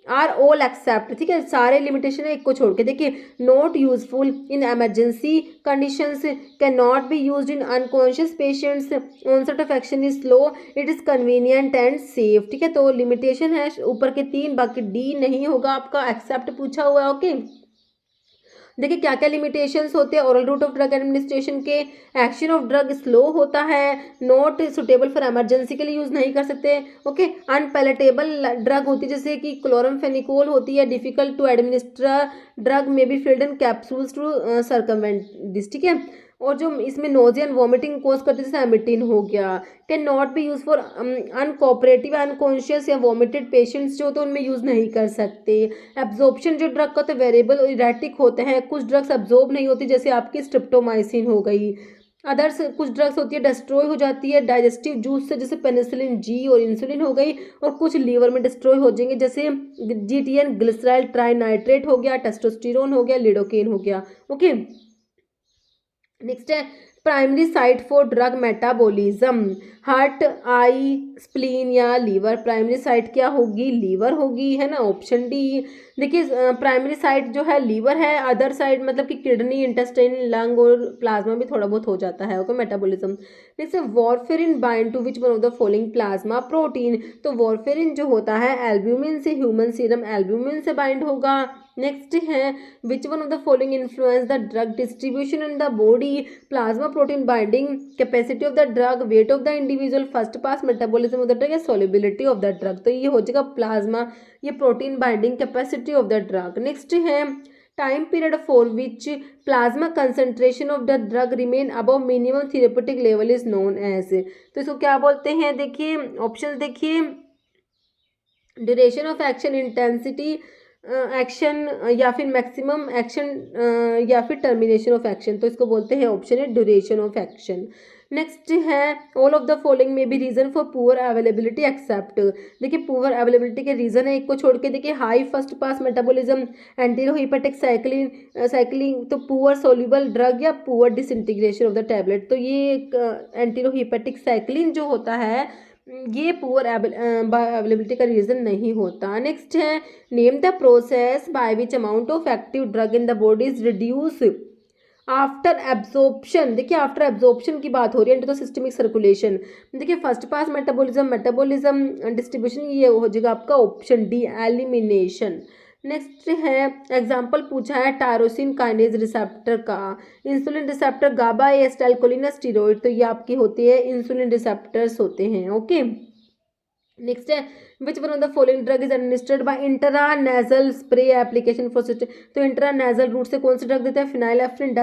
आर ऑल एक्सेप्ट, ठीक है, सारे लिमिटेशन है, एक को छोड़ के। देखिए not useful in emergency conditions, can not be used in unconscious patients, onset of action is slow, it is convenient and safe, ठीक है। तो लिमिटेशन है ऊपर के तीन, बाकी डी नहीं होगा आपका, एक्सेप्ट पूछा हुआ है, ओके। देखिए क्या क्या लिमिटेशंस होते हैं oral route of drug administration के। एक्शन ऑफ ड्रग स्लो होता है, नॉट सुटेबल फॉर इमरजेंसी के लिए यूज़ नहीं कर सकते, ओके। अनपैलेटेबल ड्रग होती है जैसे कि क्लोरमफेनिकोल होती है, डिफिकल्ट टू एडमिनिस्टर ड्रग में be filled in capsules to circumvent this, ठीक है। और जो इसमें नोजिया एंड वॉमिटिंग कोज करते हैं जैसे एमिटिन हो गया, can not B use for uncooperative unconscious या वॉमिटेड पेशेंट्स जो तो उनमें यूज़ नहीं कर सकते। एब्जॉर्प्शन जो ड्रग का तो वेरिएबल और इरेटिक होते हैं, कुछ ड्रग्स एब्जॉर्ब नहीं होती जैसे आपकी स्ट्रिप्टोमाइसिन हो गई, अदर्स कुछ ड्रग्स होती है डिस्ट्रॉय हो जाती है डाइजेस्टिव जूस से, जैसे पेनिसिलिन जी और इंसुलिन हो गई, और कुछ लीवर में डिस्ट्रॉय हो जाएंगे, जैसे जीटीएन ग्लिसराइल ट्राइनाइट्रेट हो गया, टेस्टोस्टेरोन हो गया, लिडोकेन हो गया। ओके, नेक्स्ट है primary site for drug metabolism, heart, eye, spleen या लीवर। प्राइमरी साइट क्या होगी? लीवर होगी, है ना, ऑप्शन डी। देखिए प्राइमरी साइट जो है लीवर है, अदर साइड मतलब कि किडनी, इंटेस्टाइन, लंग और प्लाज्मा भी थोड़ा बहुत हो जाता है। Okay, metabolism. नेक्स्ट है warfarin bind to which one of the following plasma protein. तो वॉरफेरिन जो होता है एल्ब्यूमिन से, ह्यूमन सीरम एल्ब्यूमिन से बाइंड होगा। नेक्स्ट है which one of the following influence the drug distribution in the body, plasma protein binding capacity of the drug, weight of the individual, first pass metabolism of the drug या solubility of the drug. तो ये हो जाएगा plasma, ये protein binding capacity of the drug. Next है time period for which plasma concentration of the drug remain above minimum therapeutic level is known as. तो इसको क्या बोलते हैं? देखिए ऑप्शन देखिए, duration of action, intensity action, या फिर मैक्सिमम एक्शन, या फिर टर्मिनेशन ऑफ एक्शन। तो इसको बोलते हैं ऑप्शन है ड्यूरेशन ऑफ एक्शन। नेक्स्ट है ऑल ऑफ द फॉलोइंग में भी reason for poor availability except. देखिए पुअर अवेलेबिलिटी के रीजन है एक को छोड़ के, देखिए high first pass metabolism, enterohepatic cycling, तो पुअर सोल्यूबल ड्रग या poor disintegration of the tablet. तो ये एंटीरोहिपेटिक साइक्लिन जो होता है ये पुअर अवेलेबिलिटी का रीजन नहीं होता। नेक्स्ट है name the process by which amount of active drug in the body is reduce after absorption. देखिए आफ्टर एब्जॉर्प्शन की बात हो रही है, इनटू द सिस्टमिक सर्कुलेशन। देखिए फर्स्ट पास मेटाबॉलिज्म डिस्ट्रीब्यूशन, ये हो जाएगा आपका ऑप्शन डी एलिमिनेशन। नेक्स्ट है एग्जाम्पल पूछा है टायरोसिन काइनेज रिसेप्टर का, इंसुलिन रिसेप्टर, गाबा, एसिटाइलकोलिन, स्टीरॉइड। तो ये आपकी होती है इंसुलिन रिसेप्टर्स होते हैं। ओके, नेक्स्ट है which one of the following drug is administered by intranasal spray application for system. तो इंट्रानेजल रूट से कौन सी ड्रग देते हैं? फिनाइलेफ्रिन,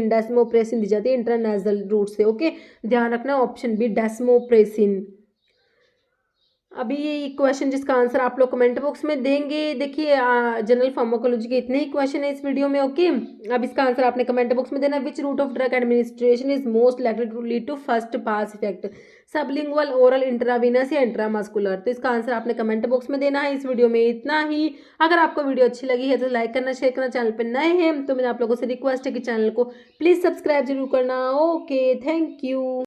डेस्मोप्रेसिन दी जाती है इंट्रानेजल रूट से। ओके, ध्यान रखना ऑप्शन बी डेस्मोप्रेसिन। अभी ये क्वेश्चन जिसका आंसर आप लोग कमेंट बॉक्स में देंगे। देखिए जनरल फार्माकोलॉजी के इतने ही क्वेश्चन है इस वीडियो में। ओके, अब इसका आंसर आपने कमेंट बॉक्स में देना। Which route of drug administration is most likely to lead to first pass effect, sublingual, oral, intravenous या इंट्रामस्कुलर। तो इसका आंसर आपने कमेंट बॉक्स में देना है। इस वीडियो में इतना ही। अगर आपको वीडियो अच्छी लगी है तो लाइक करना, शेयर करना, चैनल पर नए हैं तो मेरे आप लोगों से रिक्वेस्ट है कि चैनल को प्लीज़ सब्सक्राइब जरूर करना। Okay, thank you.